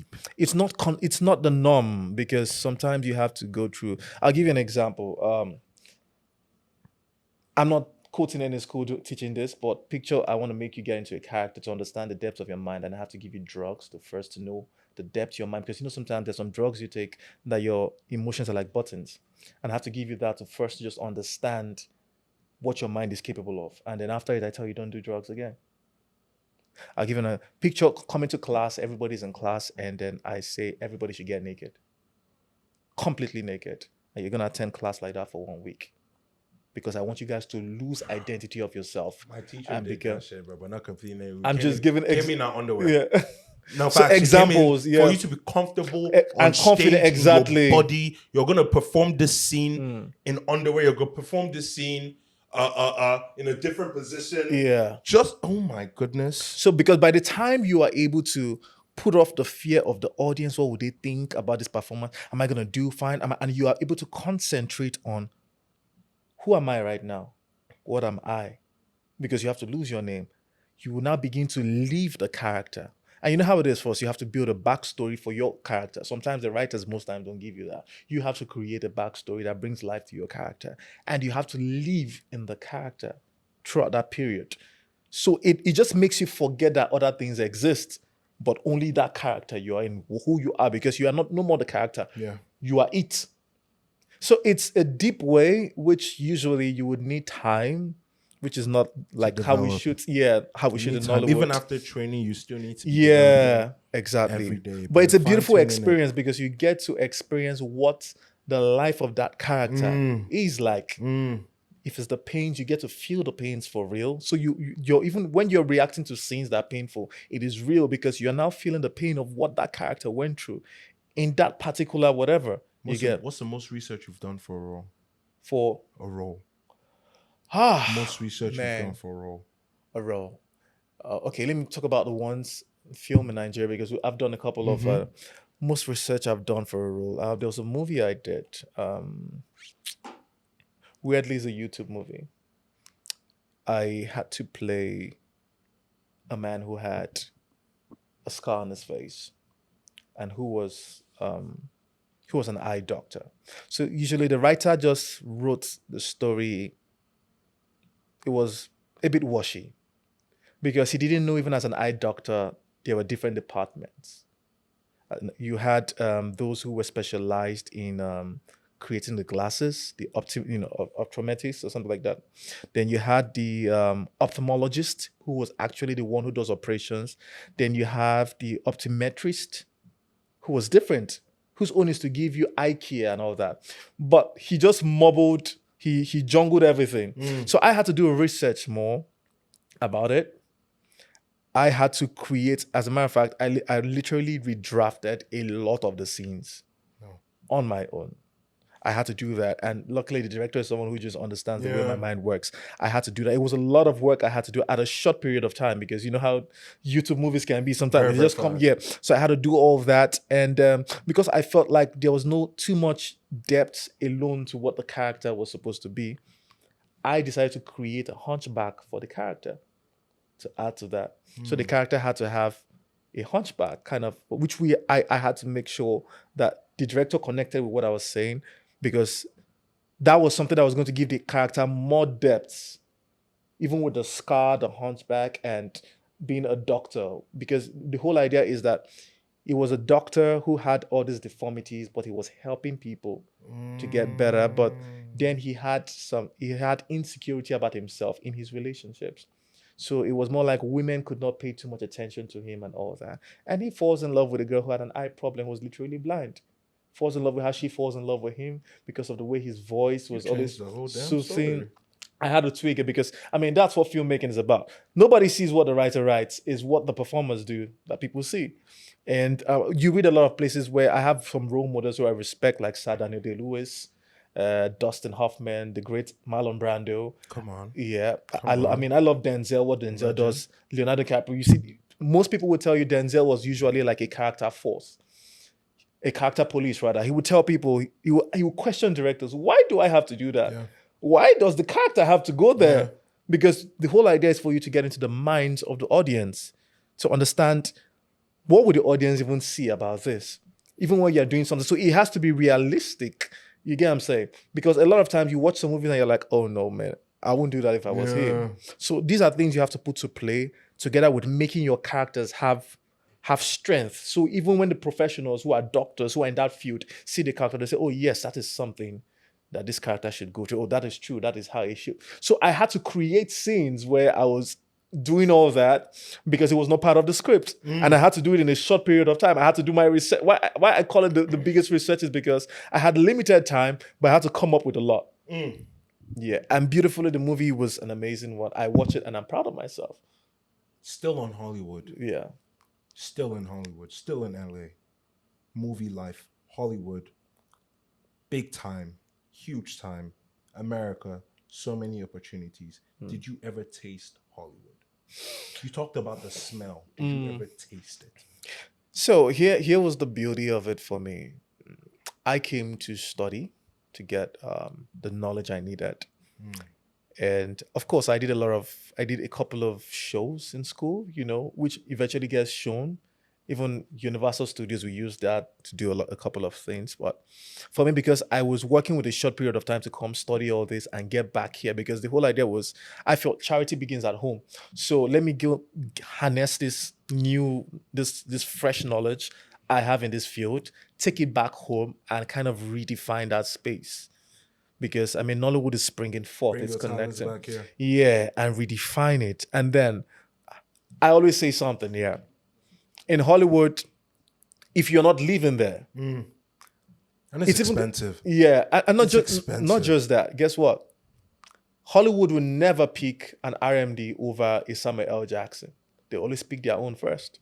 not it's not the norm, because sometimes you have to go through. I'll give you an example. I'm not quoting any school teaching this, but picture I want to make you get into a character to understand the depths of your mind, and I have to give you drugs to first to know the depth of your mind, because sometimes there's some drugs you take that your emotions are like buttons, and I have to give you that to first just understand what your mind is capable of, and then after it I tell you don't do drugs again. I'll give you a picture. Coming to class, everybody's in class, and then I say everybody should get naked, completely naked, and you're gonna attend class like that for 1 week, because I want you guys to lose identity of yourself. My teacher did that shit, bro, but not completely naked. I'm just giving give me not underwear. Yeah. No, so examples, for you to be comfortable and confident, stage, exactly. Your body, you're gonna perform this scene in underwear. You're gonna perform this scene in a different position. Yeah. Just oh my goodness. So because by the time you are able to put off the fear of the audience, what would they think about this performance? Am I gonna do fine? And you are able to concentrate on who am I right now? What am I? Because you have to lose your name. You will now begin to leave the character. And you know how it is for us. You have to build a backstory for your character. Sometimes the writers most times don't give you that. You have to create a backstory that brings life to your character. And you have to live in the character throughout that period. So it just makes you forget that other things exist, but only that character you are in, who you are, because you are no more the character. Yeah. You are it. So it's a deep way, which usually you would need time, which is not like how we should. Yeah, how we should in Nollywood. Even after training, you still need to. Yeah, exactly. Every day, but it's a beautiful experience because you get to experience what the life of that character is like. if it's the pains, you get to feel the pains for real. So you're even when you're reacting to scenes that are painful, it is real because you're now feeling the pain of what that character went through in that particular whatever What's the most research you've done for a role? For a role. Most research you've done for a role. A role. Okay, let me talk about the ones film in Nigeria because I've done a couple of most research I've done for a role. There was a movie I did. Weirdly, it's a YouTube movie. I had to play a man who had a scar on his face and who was an eye doctor. So usually the writer just wrote the story. It was a bit washy because he didn't know even as an eye doctor, there were different departments. You had those who were specialized in creating the glasses, the optometrists or something like that. Then you had the ophthalmologist who was actually the one who does operations. Then you have the optometrist who was different, whose own is to give you eye care and all that. But he just mumbled, he jungled everything. So I had to do research more about it. I had to create, as a matter of fact, I literally redrafted a lot of the scenes on my own. I had to do that. And luckily, the director is someone who just understands the way my mind works. I had to do that. It was a lot of work I had to do at a short period of time because you know how YouTube movies can be sometimes. They just come, So I had to do all of that. And because I felt like there was no too much depth alone to what the character was supposed to be, I decided to create a hunchback for the character to add to that. So the character had to have a hunchback, kind of, which I had to make sure that the director connected with what I was saying, because that was something that was going to give the character more depth, even with the scar, the hunchback, and being a doctor. Because the whole idea is that he was a doctor who had all these deformities, but he was helping people to get better. But then he had insecurity about himself in his relationships. So it was more like women could not pay too much attention to him and all that. And he falls in love with a girl who had an eye problem, who was literally blind. Falls in love with how she falls in love with him because of the way his voice was always soothing. I had to tweak it because, I mean, that's what filmmaking is about. Nobody sees what the writer writes, is what the performers do that people see. And you read a lot of places where I have some role models who I respect, like Sir Daniel Day-Lewis, Dustin Hoffman, the great Marlon Brando. Come on. Yeah. I mean, I love Denzel, what Denzel does. Leonardo DiCaprio. You see, most people would tell you Denzel was usually like a character force. A character police, rather. He would tell people, he would question directors, why do I have to do that? Yeah. Why does the character have to go there? Yeah. Because the whole idea is for you to get into the minds of the audience, to understand what would the audience even see about this, even when you're doing something. So it has to be realistic. You get what I'm saying? Because a lot of times you watch some movies and you're like, oh no, man, I wouldn't do that if I was him. So these are things you have to put to play together with making your characters have strength. So even when the professionals who are doctors, who are in that field, see the character, they say, oh yes, that is something that this character should go through. Oh, that is true. That is how it should. So I had to create scenes where I was doing all that because it was not part of the script. And I had to do it in a short period of time. I had to do my research. Why I call it the biggest research is because I had limited time, but I had to come up with a lot. Yeah. And beautifully, the movie was an amazing one. I watched it and I'm proud of myself. Still on Hollywood. Yeah. Still in Hollywood. Still in LA. Movie life. Hollywood. Big time. Huge time. America. So many opportunities. Did you ever taste Hollywood? You talked about the smell. Did you ever taste it? So here was the beauty of it for me. I came to study to get the knowledge I needed. And of course, I did a couple of shows in school, which eventually gets shown. Even Universal Studios, we used that to do a couple of things. But for me, because I was working with a short period of time to come study all this and get back here, because the whole idea was I felt charity begins at home. So let me harness this fresh knowledge I have in this field, take it back home and kind of redefine that space. Because, I mean, Nollywood is springing forth. It's connecting. Yeah, and redefine it. And then I always say something, in Hollywood, if you're not living there, and it's expensive. And not just that. Guess what? Hollywood will never pick an RMD over a Samuel L. Jackson. They always pick their own first.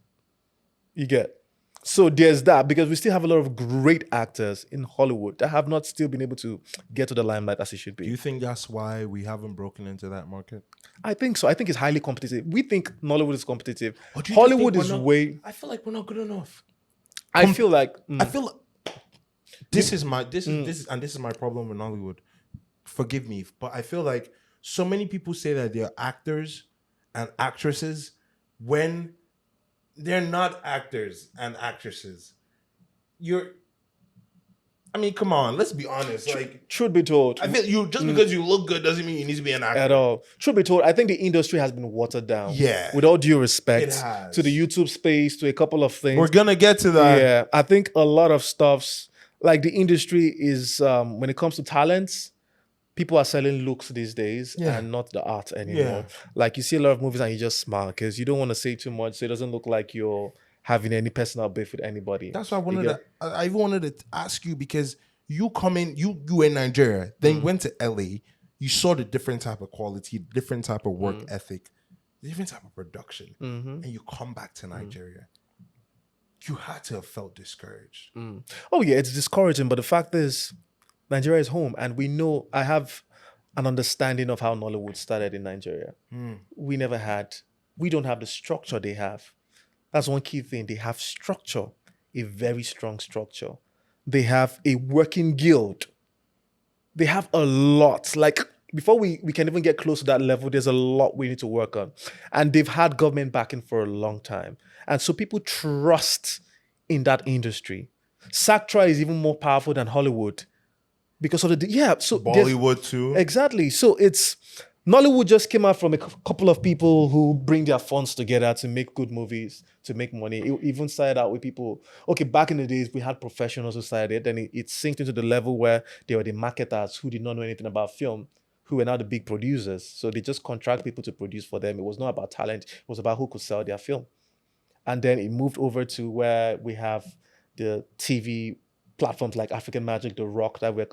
You get. So there's that, because we still have a lot of great actors in Hollywood that have not still been able to get to the limelight as it should be. Do you think that's why we haven't broken into that market? I think so. I think it's highly competitive. We think Nollywood is competitive. Or do you Hollywood think is we're not- way. I feel like we're not good enough. I feel like. I feel like this is my problem with Nollywood. Forgive me, but I feel like so many people say that they're actors and actresses when they're not actors and actresses. I mean, come on, let's be honest. Like, Truth be told, I feel you just because you look good doesn't mean you need to be an actor at all. Truth be told, I think the industry has been watered down. Yeah. With all due respect It has. to the YouTube space, to a couple of things. We're gonna get to that. Yeah, I think a lot of stuffs, like the industry is, when it comes to talents, people are selling looks these days and not the art anymore. Yeah. Like you see a lot of movies and you just smile because you don't want to say too much, so it doesn't look like you're having any personal beef with anybody. That's why I even wanted to ask you, because you come in, you were in Nigeria, then you went to LA, you saw the different type of quality, different type of work ethic, different type of production, and you come back to Nigeria. You had to have felt discouraged. Oh yeah, it's discouraging, but the fact is, Nigeria is home, and we know, I have an understanding of how Nollywood started in Nigeria. We don't have the structure they have. That's one key thing. They have structure, a very strong structure. They have a working guild. They have a lot. Like, before we can even get close to that level, there's a lot we need to work on. And they've had government backing for a long time. And so people trust in that industry. SACTRA is even more powerful than Hollywood because of Bollywood too. Exactly. So it's Nollywood just came out from a couple of people who bring their funds together to make good movies, to make money. It even started out with people. Okay, back in the days, we had professionals who started it, and it sinked into the level where they were the marketers who did not know anything about film, who were now the big producers. So they just contract people to produce for them. It was not about talent. It was about who could sell their film. And then it moved over to where we have the TV platforms like African Magic, The Rock, that we're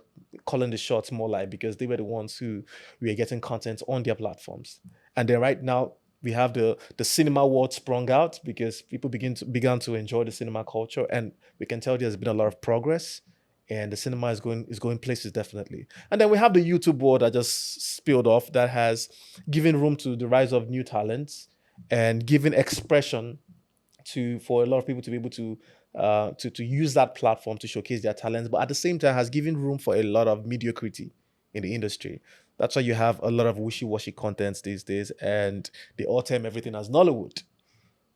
calling the shots more like, because they were the ones who were getting content on their platforms. And then right now we have the cinema world sprung out because people began to enjoy the cinema culture, and we can tell there's been a lot of progress, and the cinema is going places definitely. And then we have the YouTube world that just spilled off, that has given room to the rise of new talents and given expression for a lot of people to be able to use that platform to showcase their talents, but at the same time has given room for a lot of mediocrity in the industry. That's why you have a lot of wishy-washy contents these days, and they all term everything as Nollywood.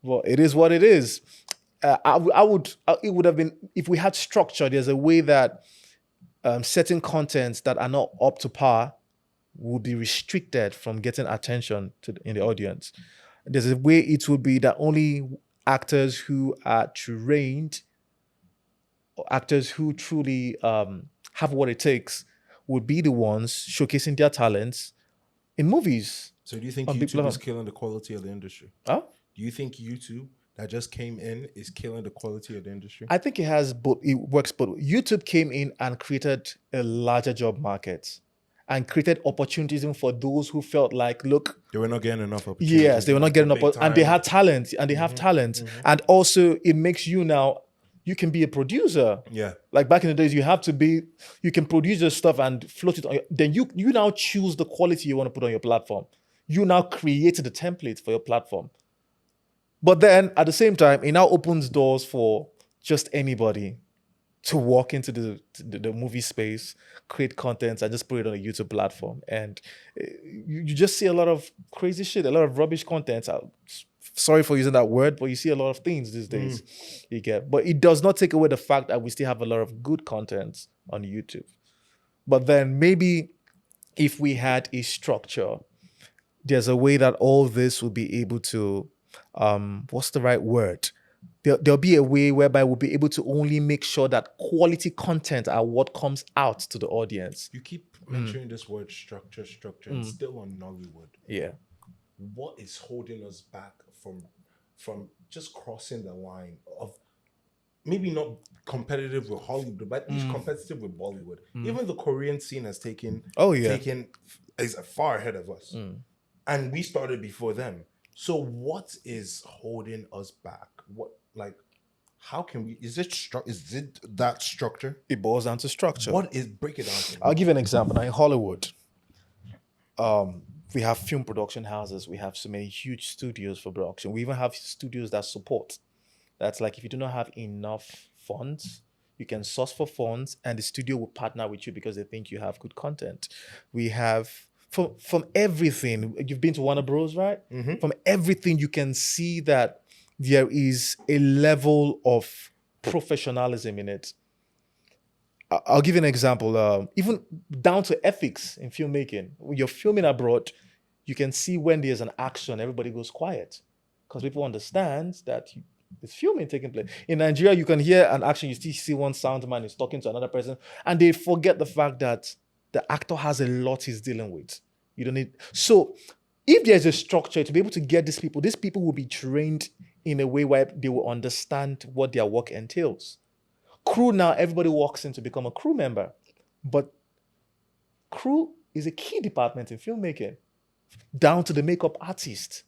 Well, it is what it is. It would have been, if we had structure, there's a way that certain contents that are not up to par would be restricted from getting attention in the audience. There's a way it would be that only actors who are trained, or actors who truly have what it takes, would be the ones showcasing their talents in movies. So do you think YouTube is killing the quality of the industry? Huh? Do you think YouTube that just came in is killing the quality of the industry? I think it has both. It works both. YouTube came in and created a larger job market and created opportunities even for those who felt like, look, they were not getting enough opportunities. Yes, they were not getting enough, and they had talent, and they have talent. And also it makes you now, you can be a producer. Yeah. Like back in the days, you can produce your stuff and float it on then you now choose the quality you want to put on your platform. You now create the template for your platform. But then at the same time, it now opens doors for just anybody to walk into the movie space, create content, and just put it on a YouTube platform. And you just see a lot of crazy shit, a lot of rubbish content. Sorry for using that word, but you see a lot of things these days. You get, but it does not take away the fact that we still have a lot of good content on YouTube. But then maybe if we had a structure, there's a way that all this will be able to, what's the right word? There'll be a way whereby we'll be able to only make sure that quality content are what comes out to the audience. You keep mentioning this word structure, and still on Nollywood. Yeah. What is holding us back from just crossing the line of maybe not competitive with Hollywood, but at least competitive with Bollywood? Even the Korean scene has taken is far ahead of us, and we started before them. So what is holding us back? What, like, how can we? Is it that structure? It boils down to structure. What is, break it down to me. I'll give you an example. Now in Hollywood, we have film production houses. We have so many huge studios for production. We even have studios that support. That's like if you do not have enough funds, you can source for funds, and the studio will partner with you because they think you have good content. We have from everything. You've been to Warner Bros., right? From everything, you can see that there is a level of professionalism in it. I'll give you an example. Even down to ethics in filmmaking. When you're filming abroad, you can see when there's an action, everybody goes quiet because people understand that it's filming taking place. In Nigeria, you can hear an action, you still see one sound man is talking to another person, and they forget the fact that the actor has a lot he's dealing with. You don't need. So if there's a structure to be able to get these people will be trained in a way where they will understand what their work entails. Crew, now everybody walks in to become a crew member, but crew is a key department in filmmaking, down to the makeup artist.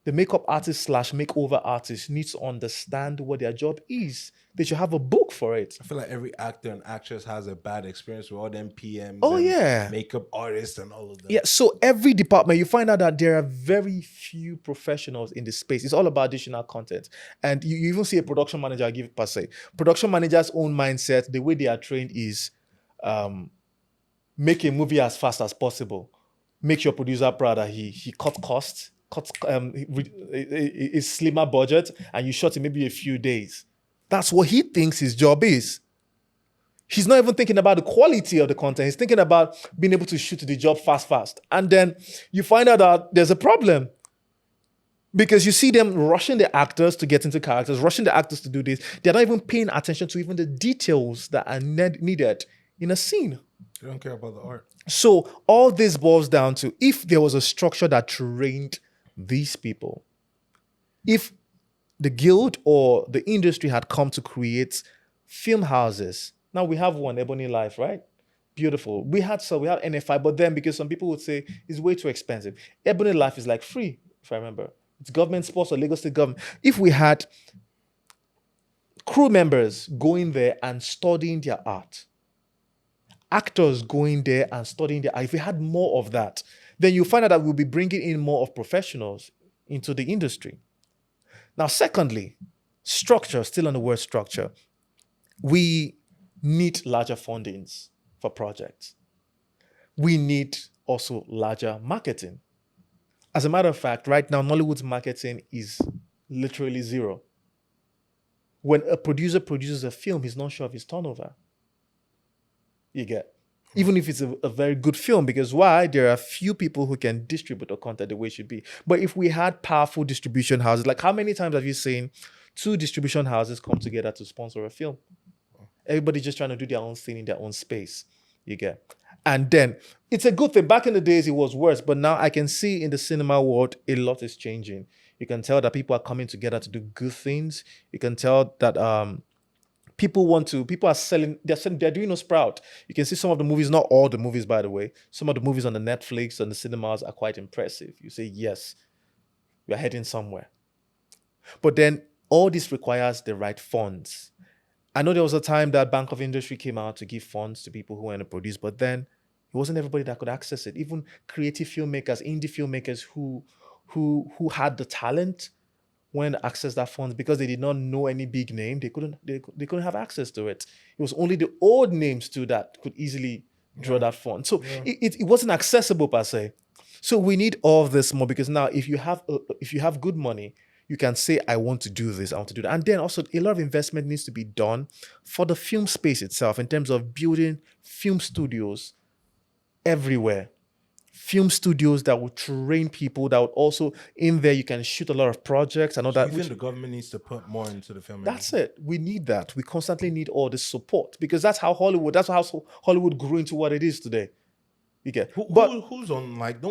The makeup artist / makeover artist needs to understand what their job is. They should have a book for it. I feel like every actor and actress has a bad experience with all them PMs. Oh, and yeah. makeup artists and all of them. Yeah, so every department, you find out that there are very few professionals in the space. It's all about additional content. And you even see a production manager, I give it per se. Production manager's own mindset, the way they are trained is make a movie as fast as possible. Make your producer proud that he cut costs, a slimmer budget, and you shot in maybe a few days. That's what he thinks his job is. He's not even thinking about the quality of the content. He's thinking about being able to shoot the job fast. And then you find out that there's a problem. Because you see them rushing the actors to get into characters, rushing the actors to do this. They're not even paying attention to even the details that are needed in a scene. They don't care about the art. So all this boils down to, if there was a structure that trained these people, if the guild or the industry had come to create film houses. Now we have one, Ebony Life, right? Beautiful. We have NFI, but then because some people would say it's way too expensive. Ebony Life is like free, if I remember. It's government sponsored, Lagos State government. If we had crew members going there and studying their art, actors going there and studying their art, if we had more of that, then you find out that we'll be bringing in more of professionals into the industry. Now, secondly, structure, still on the word structure, we need larger fundings for projects. We need also larger marketing. As a matter of fact, right now, Nollywood's marketing is literally zero. When a producer produces a film, he's not sure of his turnover. You get? Even if it's a very good film, because why? There are few people who can distribute the content the way it should be. But if we had powerful distribution houses, like how many times have you seen 2 distribution houses come together to sponsor a film? Everybody's just trying to do their own thing in their own space. You get? And then it's a good thing. Back in the days, it was worse. But now I can see in the cinema world, a lot is changing. You can tell that people are coming together to do good things. You can tell that people are selling, they're doing no sprout. You can see some of the movies, not all the movies, by the way. Some of the movies on the Netflix and the cinemas are quite impressive. You say, yes, we're heading somewhere. But then all this requires the right funds. I know there was a time that Bank of Industry came out to give funds to people who want to produce, but then it wasn't everybody that could access it. Even creative filmmakers, indie filmmakers who had the talent when access that funds, because they did not know any big name, they couldn't have access to it. It was only the old names too that could easily draw that fund. So it wasn't accessible per se. So we need all of this more, because now if you have good money, you can say, I want to do this, I want to do that. And then also a lot of investment needs to be done for the film space itself in terms of building film studios everywhere. Film studios that would train people, that would also, in there, you can shoot a lot of projects and all that. You think the government needs to put more into the film? That's it. We need that. We constantly need all this support, because that's how Hollywood grew into what it is today. You get? Who's on, like,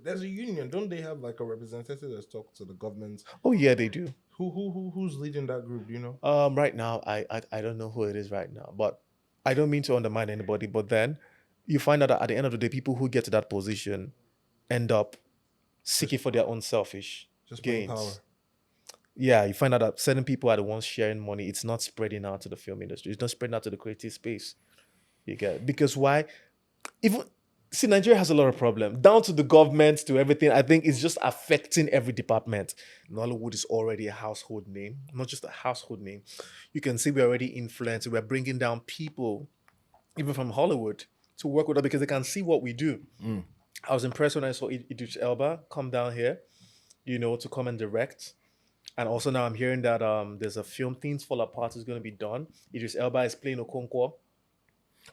there's a union, don't they have like a representative that's talked to the government? Oh yeah, they do. Who's leading that group, do you know? Right now, I don't know who it is right now, but I don't mean to undermine anybody, but then you find out that at the end of the day, people who get to that position end up seeking for their own selfish gains. Power. Yeah, you find out that certain people are the ones sharing money. It's not spreading out to the film industry. It's not spreading out to the creative space. You get it? Because why? See, Nigeria has a lot of problems. Down to the government, to everything. I think it's just affecting every department. Nollywood is already a household name. Not just a household name. You can see we're already influenced. We're bringing down people, even from Hollywood, to work with us because they can see what we do. I was impressed when I saw Idris Elba come down here, to come and direct. And also now I'm hearing that there's a film, Things Fall Apart, is going to be done. Idris Elba is playing Okonkwo.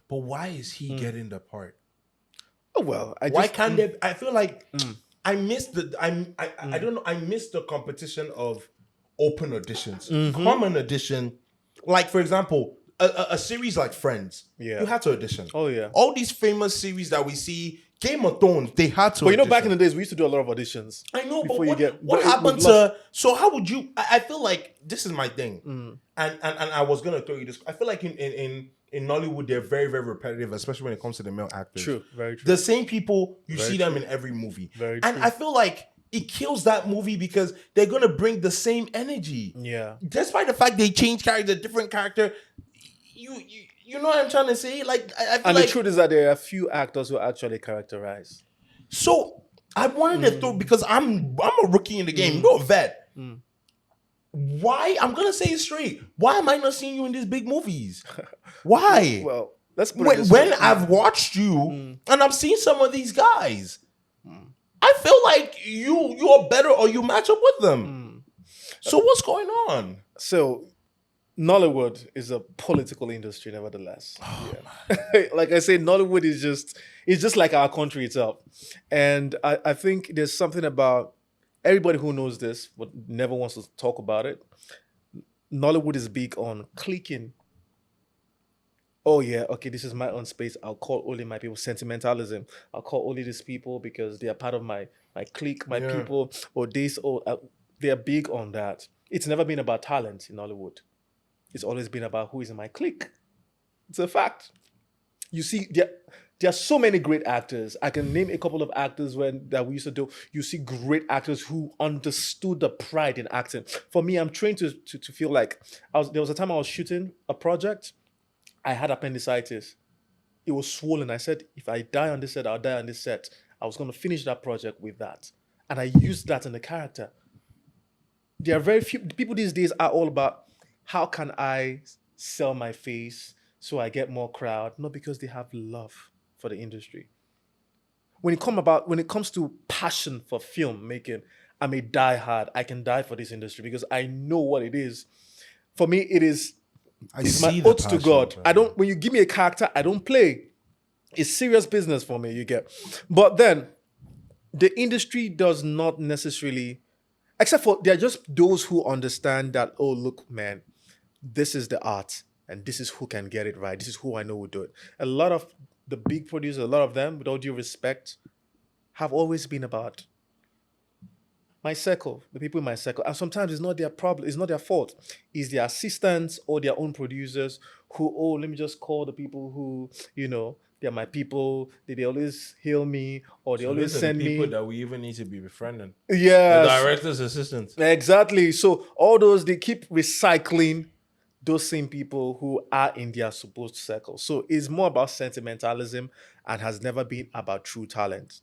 But why is he getting the part? Oh, well, why can't they? I feel like I missed I don't know. I missed the competition of open auditions, common audition. Like, for example, a series like Friends. Yeah. You had to audition. Oh, yeah. All these famous series that we see, Game of Thrones, they had to. But audition. back in the days, we used to do a lot of auditions. I know, but before what happened to? So how would you? I feel like this is my thing, and I was gonna throw you this. I feel like in Nollywood, they're very, very repetitive, especially when it comes to the male actors. True, very true. The same people, you Very see them true. in every movie. Very and true. I feel like it kills that movie because they're going to bring the same energy. Yeah. Despite the fact they change character, different character, you know what I'm trying to say? Like, I feel And like... the truth is that there are a few actors who actually characterize. So, I wanted to throw... Because I'm a rookie in the game. You're a vet. Why? I'm going to say it straight. Why am I not seeing you in these big movies? Why? Well, let's put it this when way. I've watched you and I've seen some of these guys, I feel like you're better or you match up with them. So what's going on? So, Nollywood is a political industry, nevertheless. Like I say, Nollywood is just like our country itself. And I think there's something about everybody who knows this, but never wants to talk about it. Nollywood is big on cliquing. Oh yeah, okay, this is my own space. I'll call only my people. Sentimentalism. I'll call only these people because they are part of my clique, my people, or this, or they are big on that. It's never been about talent in Hollywood. It's always been about who is in my clique. It's a fact. You see, there are so many great actors. I can name a couple of actors that we used to do. You see great actors who understood the pride in acting. For me, I'm trained to feel like there was a time I was shooting a project. I had appendicitis. It was swollen. I said, if I die on this set, I'll die on this set. I was going to finish that project with that. And I used that in the character. There are very few people these days are all about how can I sell my face so I get more crowd, not because they have love for the industry. When it comes to passion for filmmaking, I'm a diehard. I can die for this industry because I know what it is. For me, it's my oath to God. Bro. When you give me a character, I don't play. It's serious business for me, you get. But then, the industry does not necessarily, except for, there are just those who understand that, oh, look, man, this is the art, and this is who can get it right. This is who I know will do it. A lot of the big producers, a lot of them, with all due respect, have always been about my circle, the people in my circle. And sometimes it's not their problem, it's not their fault. It's their assistants or their own producers who, oh, let me just call the people who, they're my people. They always hail me or they always send me. People that we even need to be befriending. Yeah. The director's assistants. Exactly. So all those, they keep recycling those same people who are in their supposed circle. So it's more about sentimentalism and has never been about true talent.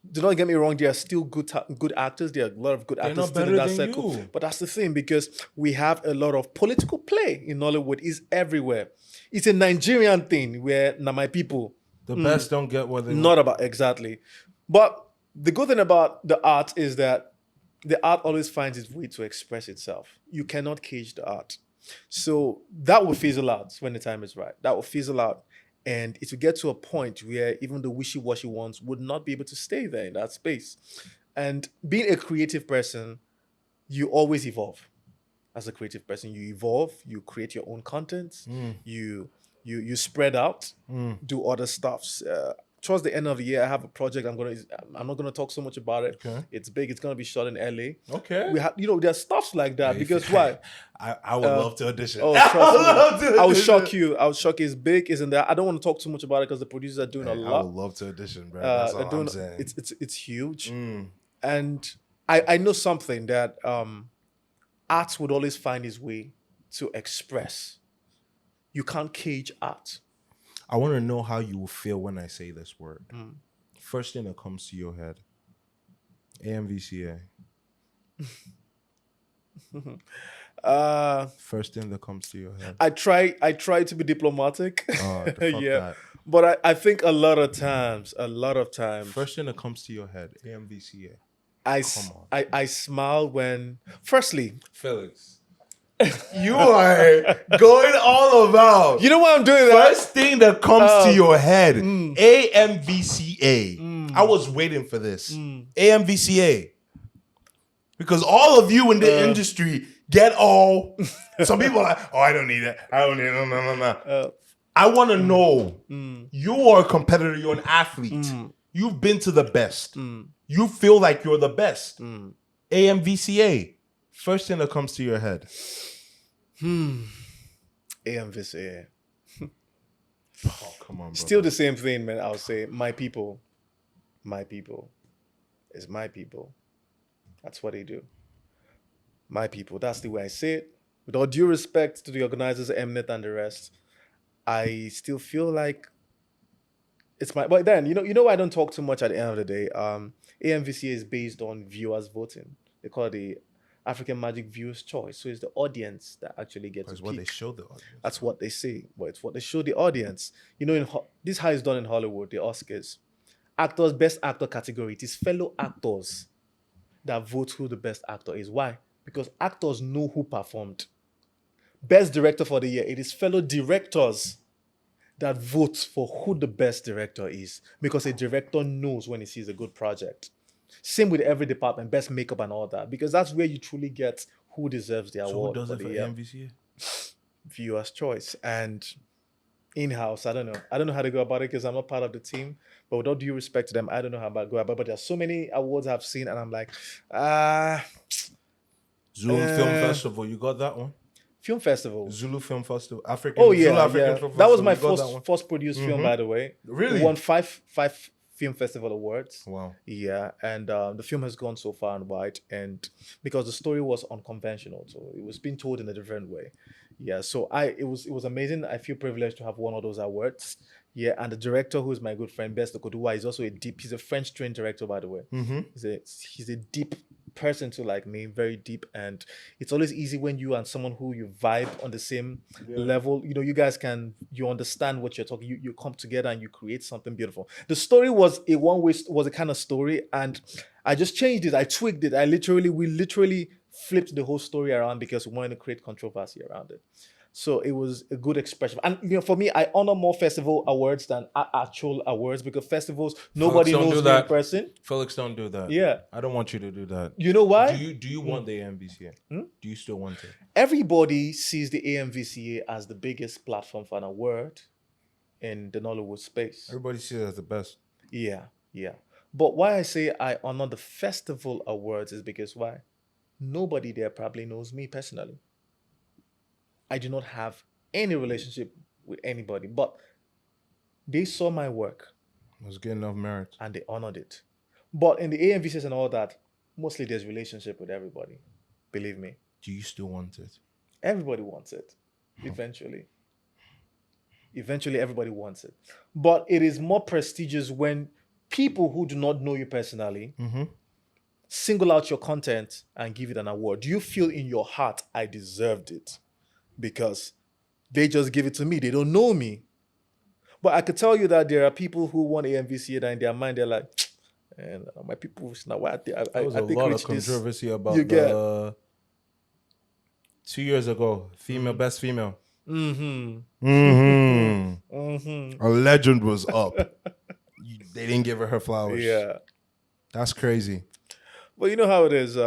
Do not get me wrong, there are still good actors. There are a lot of good actors still in that circle. But that's the thing, because we have a lot of political play in Nollywood. It's everywhere. It's a Nigerian thing where my people. The best don't get what they want. Not about, exactly. But the good thing about the art is that the art always finds its way to express itself. You cannot cage the art. So that will fizzle out when the time is right. That will fizzle out. And it will get to a point where even the wishy-washy ones would not be able to stay there in that space. And being a creative person, you always evolve. As a creative person, you evolve, you create your own content, you spread out, do other stuffs. towards the end of the year, I have a project. I'm not gonna talk so much about it. Okay. It's big. It's gonna be shot in LA. Okay. We have, there's stuff like that because why? I would love to audition. Oh, I would trust love me. to I will audition. shock you. I will shock you. It's big. It's in there. I don't want to talk too much about it because the producers are doing a I lot. would love to audition, bro. That's all I'm saying. It's huge. Mm. And I know something that art would always find its way to express. You can't cage art. I want to know how you will feel when I say this word. Mm. First thing that comes to your head. AMVCA. First thing that comes to your head. I try to be diplomatic. Oh, fuck yeah. that. But I think a lot of times, First thing that comes to your head. AMVCA. I smile when, firstly, Felix. You are going all about. you know what I'm doing? First thing that comes to your head. AMVCA. I was waiting for this. AMVCA. Because all of you in the industry get all. Some people are like, oh, I don't need it. I don't need it. No. I want to know. You are a competitor. You're an athlete. You've been to the best. You feel like you're the best. AMVCA. First thing that comes to your head. AMVCA. Oh, come on, bro. Still the same thing, man. I'll say my people. My people. It's my people. That's what they do. My people. That's the way I say it. With all due respect to the organizers, Mnet and the rest, I still feel like it's my. But then, you know, I don't talk too much at the end of the day. AMVCA is based on viewers voting. They call it the African Magic Viewers' Choice. So it's the audience that actually gets to That's what they pick. show the audience. That's what they say, but it's what they show the audience. You know, this is how it's done in Hollywood, the Oscars. Actors, best actor category. It is fellow actors that vote who the best actor is. Why? Because actors know who performed. Best director for the year. It is fellow directors that vote for who the best director is. Because a director knows when he sees a good project. Same with every department, best makeup and all that. Because that's where you truly get who deserves the So award. who does it for year. AMVCA? Viewers' choice. And in-house, I don't know. I don't know how to go about it because I'm not part of the team. But with all due respect to them, I don't know how to go about it. But there's so many awards I've seen and I'm like, Zulu Film Festival, you got that one? Film Festival. Zulu Film Festival, African. Oh, Zulu yeah. African Film That was Festival, my you got that one? first produced film, by the way. Really? It won five film festival awards. Wow. Yeah, and the film has gone so far and wide, and because the story was unconventional, so it was being told in a different way. Yeah, so it was amazing. I feel privileged to have won all those awards. Yeah, and the director, who is my good friend Best Okoduwa, is also he's a French trained director, by the way. He's a deep person to like me, very deep, and it's always easy when you and someone who you vibe on the same level. You know, you guys you understand what you're talking. You come together and you create something beautiful. The story was a kind of story, and I just changed it. I tweaked it. We literally flipped the whole story around because we wanted to create controversy around it. So it was a good expression. And for me, I honor more festival awards than actual awards because festivals, nobody knows me in person. Felix, don't do that. Yeah. I don't want you to do that. You know why? Do you want the AMVCA? Do you still want it? Everybody sees the AMVCA as the biggest platform for an award in the Nollywood space. Everybody sees it as the best. Yeah. But why I say I honor the festival awards is because why? Nobody there probably knows me personally. I do not have any relationship with anybody, but they saw my work. It was good enough merit. And they honored it. But in the AMVCs and all that, mostly there's relationship with everybody. Believe me. Do you still want it? Everybody wants it. Eventually. Eventually, everybody wants it. But it is more prestigious when people who do not know you personally single out your content and give it an award. Do you feel in your heart, I deserved it? Because they just give it to me. They don't know me. But I could tell you that there are people who want AMVCA that in their mind, they're like, and my people, now why there was a lot of controversy about 2 years ago, best female. A legend was up. They didn't give her flowers. Yeah. That's crazy. Well, you know how it is.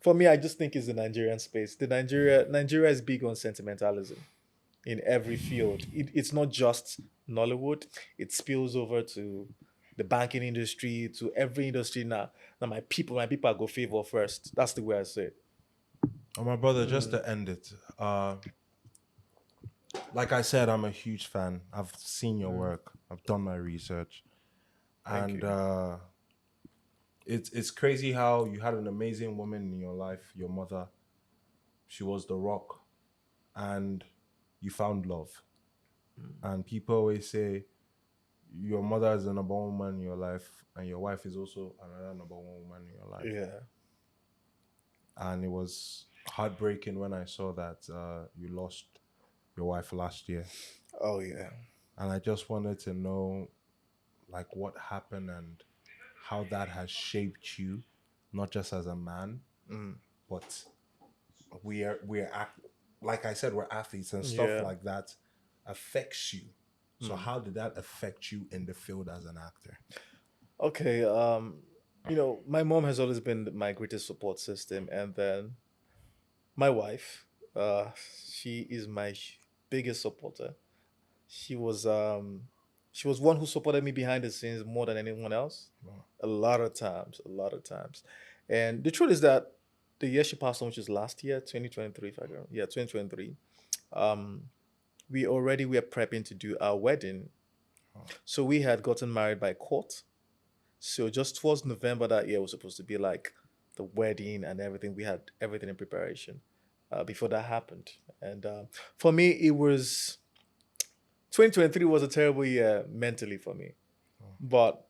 For me, I just think it's the Nigerian space. Nigeria is big on sentimentalism in every field. It's not just Nollywood. It spills over to the banking industry to every industry now. Now my people I go favor first. That's the way I say it. Oh, my brother, just to end it, like I said, I'm a huge fan. I've seen your work. I've done my research, Thank and you. it's crazy how you had an amazing woman in your life. Your mother, she was the rock, and you found love. And people always say your mother is the number one woman in your life, and your wife is also another number one woman in your life. Yeah. And it was heartbreaking when I saw that you lost your wife last year. Oh yeah. And I just wanted to know like what happened and how that has shaped you, not just as a man, but like I said, we're athletes and stuff Yeah. like that affects you. So how did that affect you in the field as an actor? Okay. My mom has always been my greatest support system, and then my wife, uh, she is my biggest supporter. She was um she was one who supported me behind the scenes more than anyone else. A lot of times. And the truth is that the year she passed on, which is last year, 2023, if I remember, yeah, 2023, um, we are prepping to do our wedding. So we had gotten married by court. So just towards November that year was supposed to be like the wedding and everything. We had everything in preparation before that happened. And for me, it was 2023 was a terrible year mentally for me. But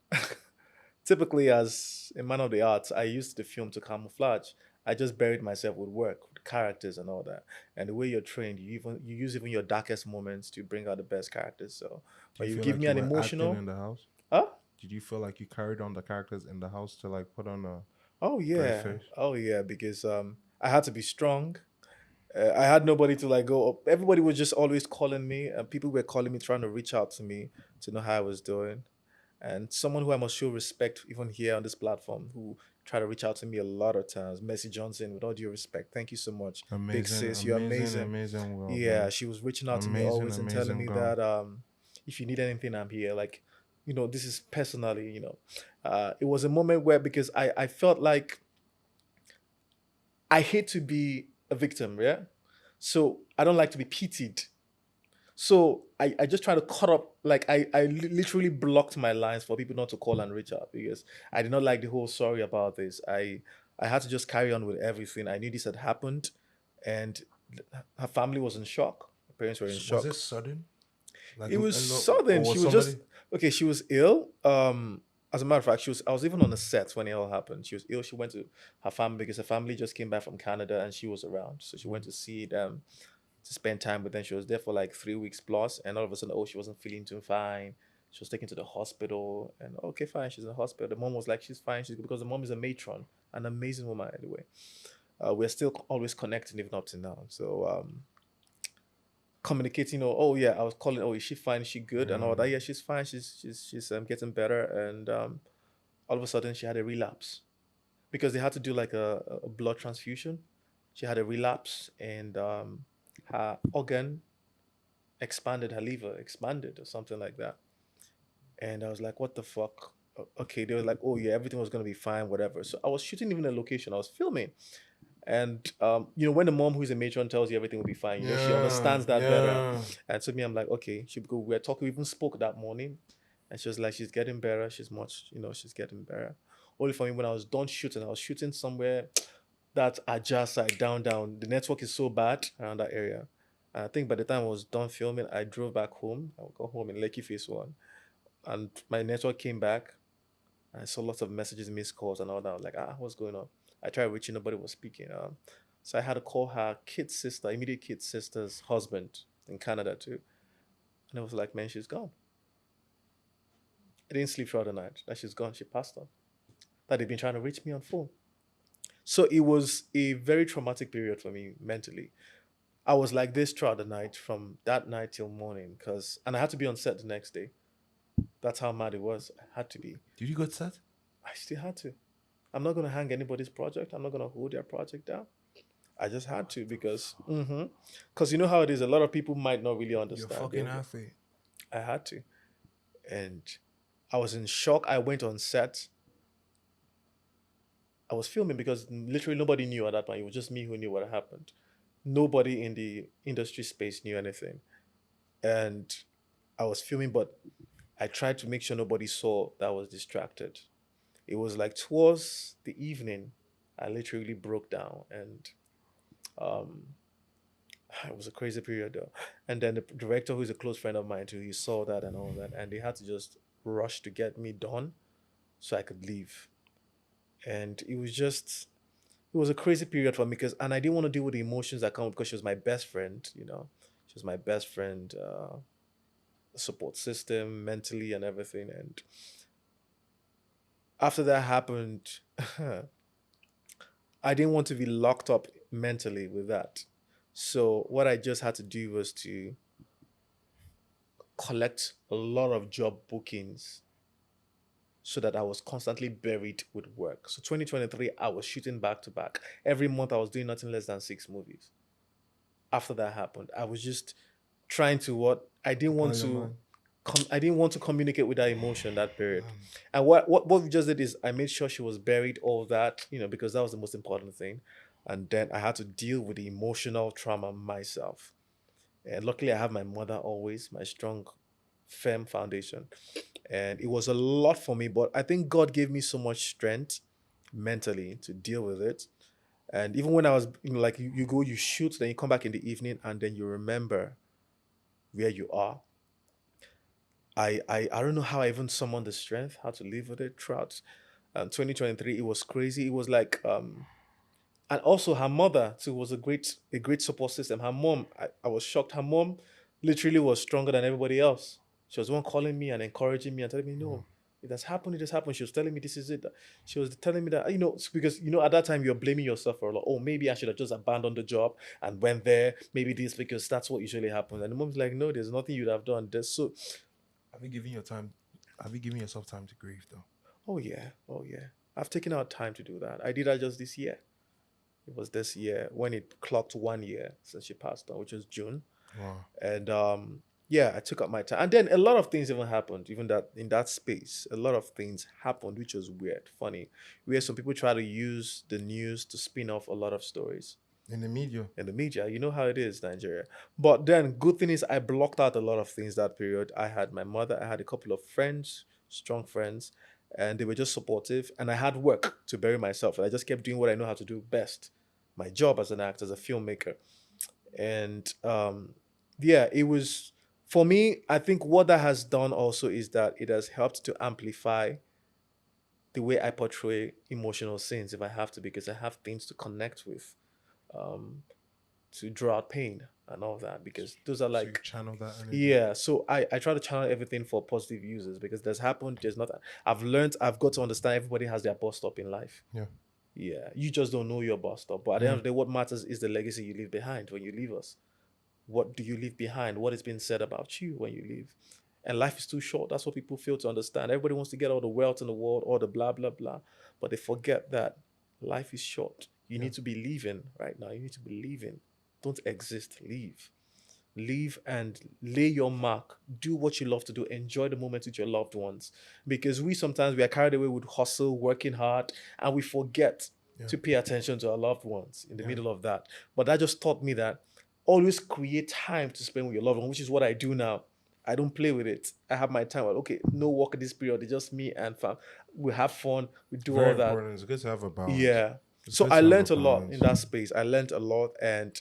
typically, as a man of the arts, I used the film to camouflage. I just buried myself with work, with characters and all that. And the way you're trained, you use even your darkest moments to bring out the best characters. So Do when you you feel give like me you an were acting in emotional, the house? huh? Did you feel like you carried on the characters in the house to like put on a Oh brave yeah, face? oh yeah, because I had to be strong. I had nobody to like go up. Everybody was just always calling me, and people were calling me, trying to reach out to me to know how I was doing. And someone who I must show respect, even here on this platform, who tried to reach out to me a lot of times, Messi Johnson, with all due respect, thank you so much, big Amazing, sis, you're amazing, amazing. amazing world, Yeah, man. she was reaching out to me Amazing, always and telling amazing me girl. that if you need anything, I'm here. Like, this is personally, it was a moment where because I felt like I hate to be a victim, yeah. So I don't like to be pitied. So I just try to cut up, like literally blocked my lines for people not to call and reach out because I did not like the whole sorry about this. I had to just carry on with everything. I knew this had happened, and her family was in shock. Her parents were in Was it shock. sudden? Like, It was no, sudden. or She was was just somebody? okay. She was ill. As a matter of fact, I was even on the set when it all happened. She was ill. She went to her family because her family just came back from Canada and she was around. So she went to see them to spend time with them. She was there for like 3 weeks plus, and all of a sudden, she wasn't feeling too fine. She was taken to the hospital, and okay, fine, she's in the hospital. The mom was like, she's fine, she's good because the mom is a matron, an amazing woman anyway. We're still always connecting even up to now. So communicating, oh yeah, I was calling, oh, is she fine? Is she good? And all that. Yeah, she's fine. She's getting better. And all of a sudden, she had a relapse because they had to do like a blood transfusion. She had a relapse, and her organ expanded, her liver expanded or something like that. And I was like, what the fuck? Okay, they were like, oh yeah, everything was gonna be fine, whatever. So I was shooting even a location, I was filming. And when the mom who's a matron tells you everything will be fine, she Yeah, understands that better. yeah. And to me, I'm like, okay, she go. We were talking, we even spoke that morning, and she was like, she's getting better. She's getting better. Only for me, when I was done shooting, I was shooting somewhere that Aja side, down. The network is so bad around that area. And I think by the time I was done filming, I drove back home. I got home in Lekki Phase 1. And my network came back. I saw lots of messages, missed calls, and all that. I was like, what's going on? I tried reaching, nobody was speaking. So I had to call her kid sister, immediate kid sister's husband in Canada too. And I was like, man, she's gone. I didn't sleep throughout the night. That she's gone. She passed on. That they've been trying to reach me on phone. So it was a very traumatic period for me mentally. I was like this throughout the night, from that night till morning, and I had to be on set the next day. That's how mad it was. I had to be. Did you get set? I still had to. I'm not gonna hang anybody's project. I'm not gonna hold their project down. I just had to because you know how it is. A lot of people might not really You're understand. fucking athlete. I had to, and I was in shock. I went on set. I was filming because literally nobody knew at that point. It was just me who knew what had happened. Nobody in the industry space knew anything. And I was filming, but I tried to make sure nobody saw that I was distracted. It was like towards the evening, I literally broke down, and um, it was a crazy period though. And then the director, who's a close friend of mine too, he saw that and all that, and they had to just rush to get me done so I could leave. And it was a crazy period for me because, and I didn't want to deal with the emotions that come because she was my best friend, she was my best friend, support system mentally and everything. And after that happened, I didn't want to be locked up mentally with that. So what I just had to do was to collect a lot of job bookings so that I was constantly buried with work. So 2023, I was shooting back to back. Every month I was doing nothing less than 6 movies. After that happened, I was just trying to I didn't want to I didn't want to communicate with that emotion that period. And what we just did is I made sure she was buried, all that, because that was the most important thing. And then I had to deal with the emotional trauma myself. And luckily I have my mother always, my strong, firm foundation. And it was a lot for me, but I think God gave me so much strength mentally to deal with it. And even when I was, like you go, you shoot, then you come back in the evening, and then you remember where you are. I don't know how I even summoned the strength, how to live with it throughout 2023. It was crazy. It was like and also her mother too was a great support system. Her mom, I was shocked. Her mom literally was stronger than everybody else. She was the one calling me and encouraging me and telling me, no, it has happened, it has happened. She was telling me this is it. She was telling me that, because at that time you're blaming yourself for a lot. Oh, maybe I should have just abandoned the job and went there. Maybe this, because that's what usually happens. And the mom's like, no, there's nothing you'd have done. Have you given your time? Have you given yourself time to grieve though? Oh yeah, oh yeah. I've taken out time to do that. I did that just this year. It was this year when it clocked 1 year since she passed on, which was June. Wow. And yeah, I took up my time. And then a lot of things even happened, even that in that space. A lot of things happened, which was weird, funny. Where some people try to use the news to spin off a lot of stories. In the media. In the media, you know how it is, Nigeria. But then, good thing is, I blocked out a lot of things that period. I had my mother, I had a couple of friends, strong friends, and they were just supportive. And I had work to bury myself. I just kept doing what I know how to do best, my job as an actor, as a filmmaker. And yeah, it was, for me, I think what that has done also is that it has helped to amplify the way I portray emotional scenes if I have to, because I have things to connect with. To draw out pain and all that, because those are So you like, channel that energy. yeah, so I try to channel everything for positive users, because there's not, I've got to understand everybody has their bus stop in life. Yeah. You just don't know your bus stop, but at the end of the day, what matters is the legacy you leave behind when you leave us. What do you leave behind? What has been said about you when you leave? And life is too short. That's what people fail to understand. Everybody wants to get all the wealth in the world, all the blah blah blah, but they forget that life is short. You need to be living right now. You need to be living. Don't exist, live and lay your mark. Do what you love to do. Enjoy the moment with your loved ones, because we are carried away with hustle, working hard, and we forget to pay attention to our loved ones in the middle of that. But that just taught me that always create time to spend with your loved one, which is what I do now. I don't play with it. I have my time. Okay, no work at this period. It's just me and fam. We have fun. We do Very all that. important. It's good to have a balance. Yeah. It's So good to I have learned a a lot balance. in that space. I learned a lot, and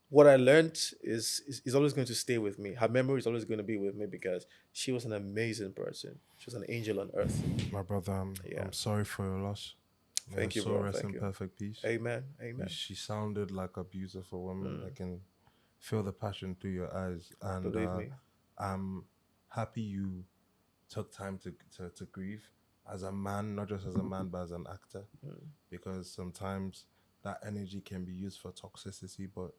what I learned is always going to stay with me. Her memory is always going to be with me, because she was an amazing person. She was an angel on earth. My brother, I'm sorry for your loss. Thank you, so bro. rest Thank in you. perfect peace. Amen. Amen. She sounded like a beautiful woman. I can feel the passion through your eyes, and Believe me. I'm happy you took time to grieve as a man, not just as a man, but as an actor, because sometimes that energy can be used for toxicity, but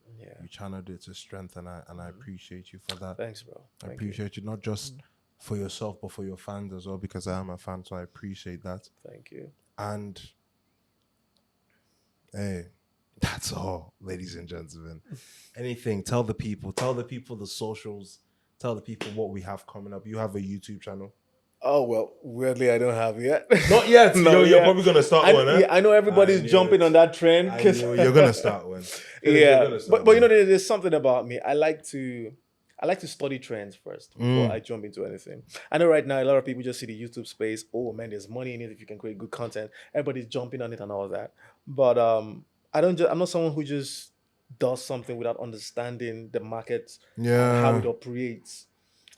you channeled it to strength, and I appreciate you for that. Thanks, bro. I appreciate you not just for yourself, but for your fans as well, because I am a fan, so I appreciate that. Thank you. And hey, that's all, ladies and gentlemen. Anything, tell the people the socials, tell the people what we have coming up. You have a YouTube channel. Oh well, weirdly I don't have yet. Not yet. No, You're yeah. probably gonna start I, one, eh? yeah, I know everybody's I knew jumping it. on that trend I because knew you're gonna start one. Felix, you're yeah, gonna start but you know one. there's something about me. I like to study trends first before I jump into anything. I know right now a lot of people just see the YouTube space. Oh man, there's money in it if you can create good content. Everybody's jumping on it and all that. But I don't. I'm not someone who just does something without understanding the market and how Yeah. it operates.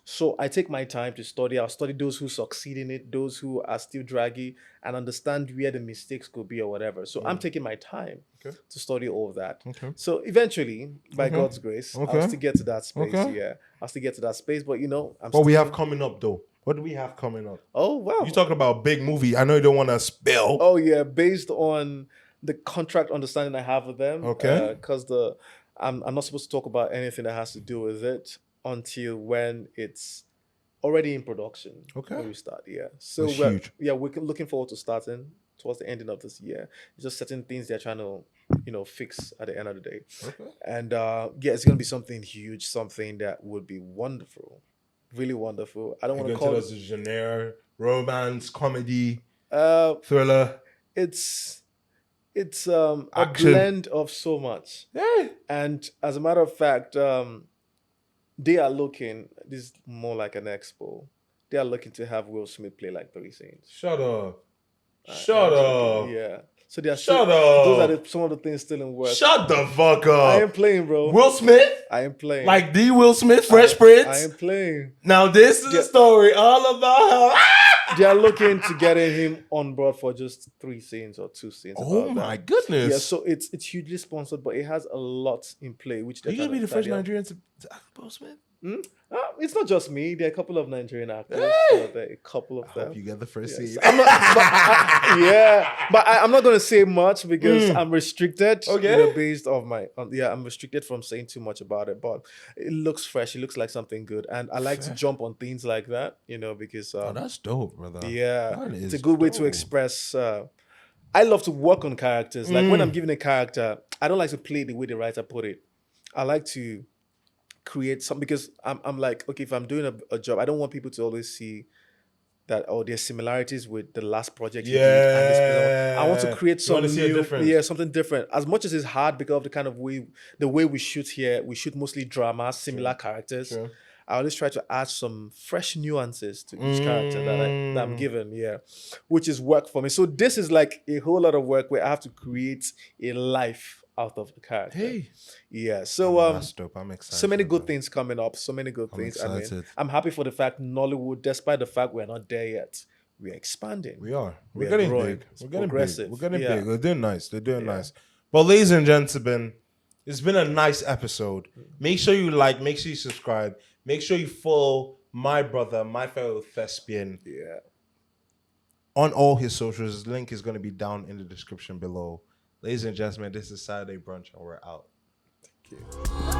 So I take my time to study. I'll study those who succeed in it, those who are still draggy, and understand where the mistakes could be or whatever. So I'm taking my time Okay. to study all of that. Okay. So eventually, by Okay. God's grace, I'll Okay. still get to that space. Okay. Yeah, I'll still get to that space. But you know, I'm What still. we have coming up though? What do we have coming up? Oh wow. You talking about big movie? I know you don't want to spill. Oh yeah, based on the contract understanding I have with them. Okay. Because I'm not supposed to talk about anything that has to do with it until when it's already in production. Okay. When we start, yeah. So That's we're huge. we're looking forward to starting towards the ending of this year. It's just certain things they're trying to, fix at the end of the day. Okay. And yeah, it's gonna be something huge, something that would be wonderful, really wonderful. I don't You're want to gonna call tell us a genre, romance, comedy, uh thriller. it's a Action. blend of so much. Yeah. And as a matter of fact, they are looking, this is more like an expo. They are looking to have Will Smith play like 3 scenes. Shut up. I'm Shut up. joking, yeah. So they are Shut still, up. those are some of the things still in work. Shut the fuck I am up. playing, bro. Will Smith? I am playing. Like the Will Smith, Fresh Prince? I am playing. Now this is a story all about how... They are looking to getting him on board for just 3 scenes or 2 scenes. Oh about my that. goodness. Yeah, so it's hugely sponsored, but it has a lot in play. Which Are they're you gonna trying be the to first tidy up. Nigerian to act Will Smith? It's not just me. There are a couple of Nigerian actors. Hey! There are a couple of I them. hope you get the first Yes. scene. I'm not, I'm not going to say much because I'm restricted. Okay. Based on my, I'm restricted from saying too much about it. But it looks fresh. It looks like something good, and I like to jump on things like that. Because Oh, that's dope, brother. yeah, That it's a is good way to dope. express. I love to work on characters. Like when I'm given a character, I don't like to play the way the writer put it. I like to create something because I'm like, okay, if I'm doing a job, I don't want people to always see that there's similarities with the last project you did and this person. I want to create You some wanna see a new, difference. something different. As much as it's hard because of the way we shoot here, we shoot mostly drama, similar characters. Sure. I always try to add some fresh nuances to each character that I'm given, which is work for me. So this is like a whole lot of work where I have to create a life out of the character. Hey. Yeah. So That's dope. I'm excited. so many for good that. things coming up. So many good things. excited. I'm happy for the fact Nollywood, despite the fact we're not there yet, we're expanding. We are. We're are getting growing. big. It's We're getting progressive. big. We're getting Yeah. big. They're doing nice. They're doing nice. But ladies and gentlemen, it's been a nice episode. Make sure you like, make sure you subscribe, make sure you follow my brother, my fellow thespian, on all his socials. His link is going to be down in the description below. Ladies and gentlemen, this is Saturday Brunch and we're out. Thank you.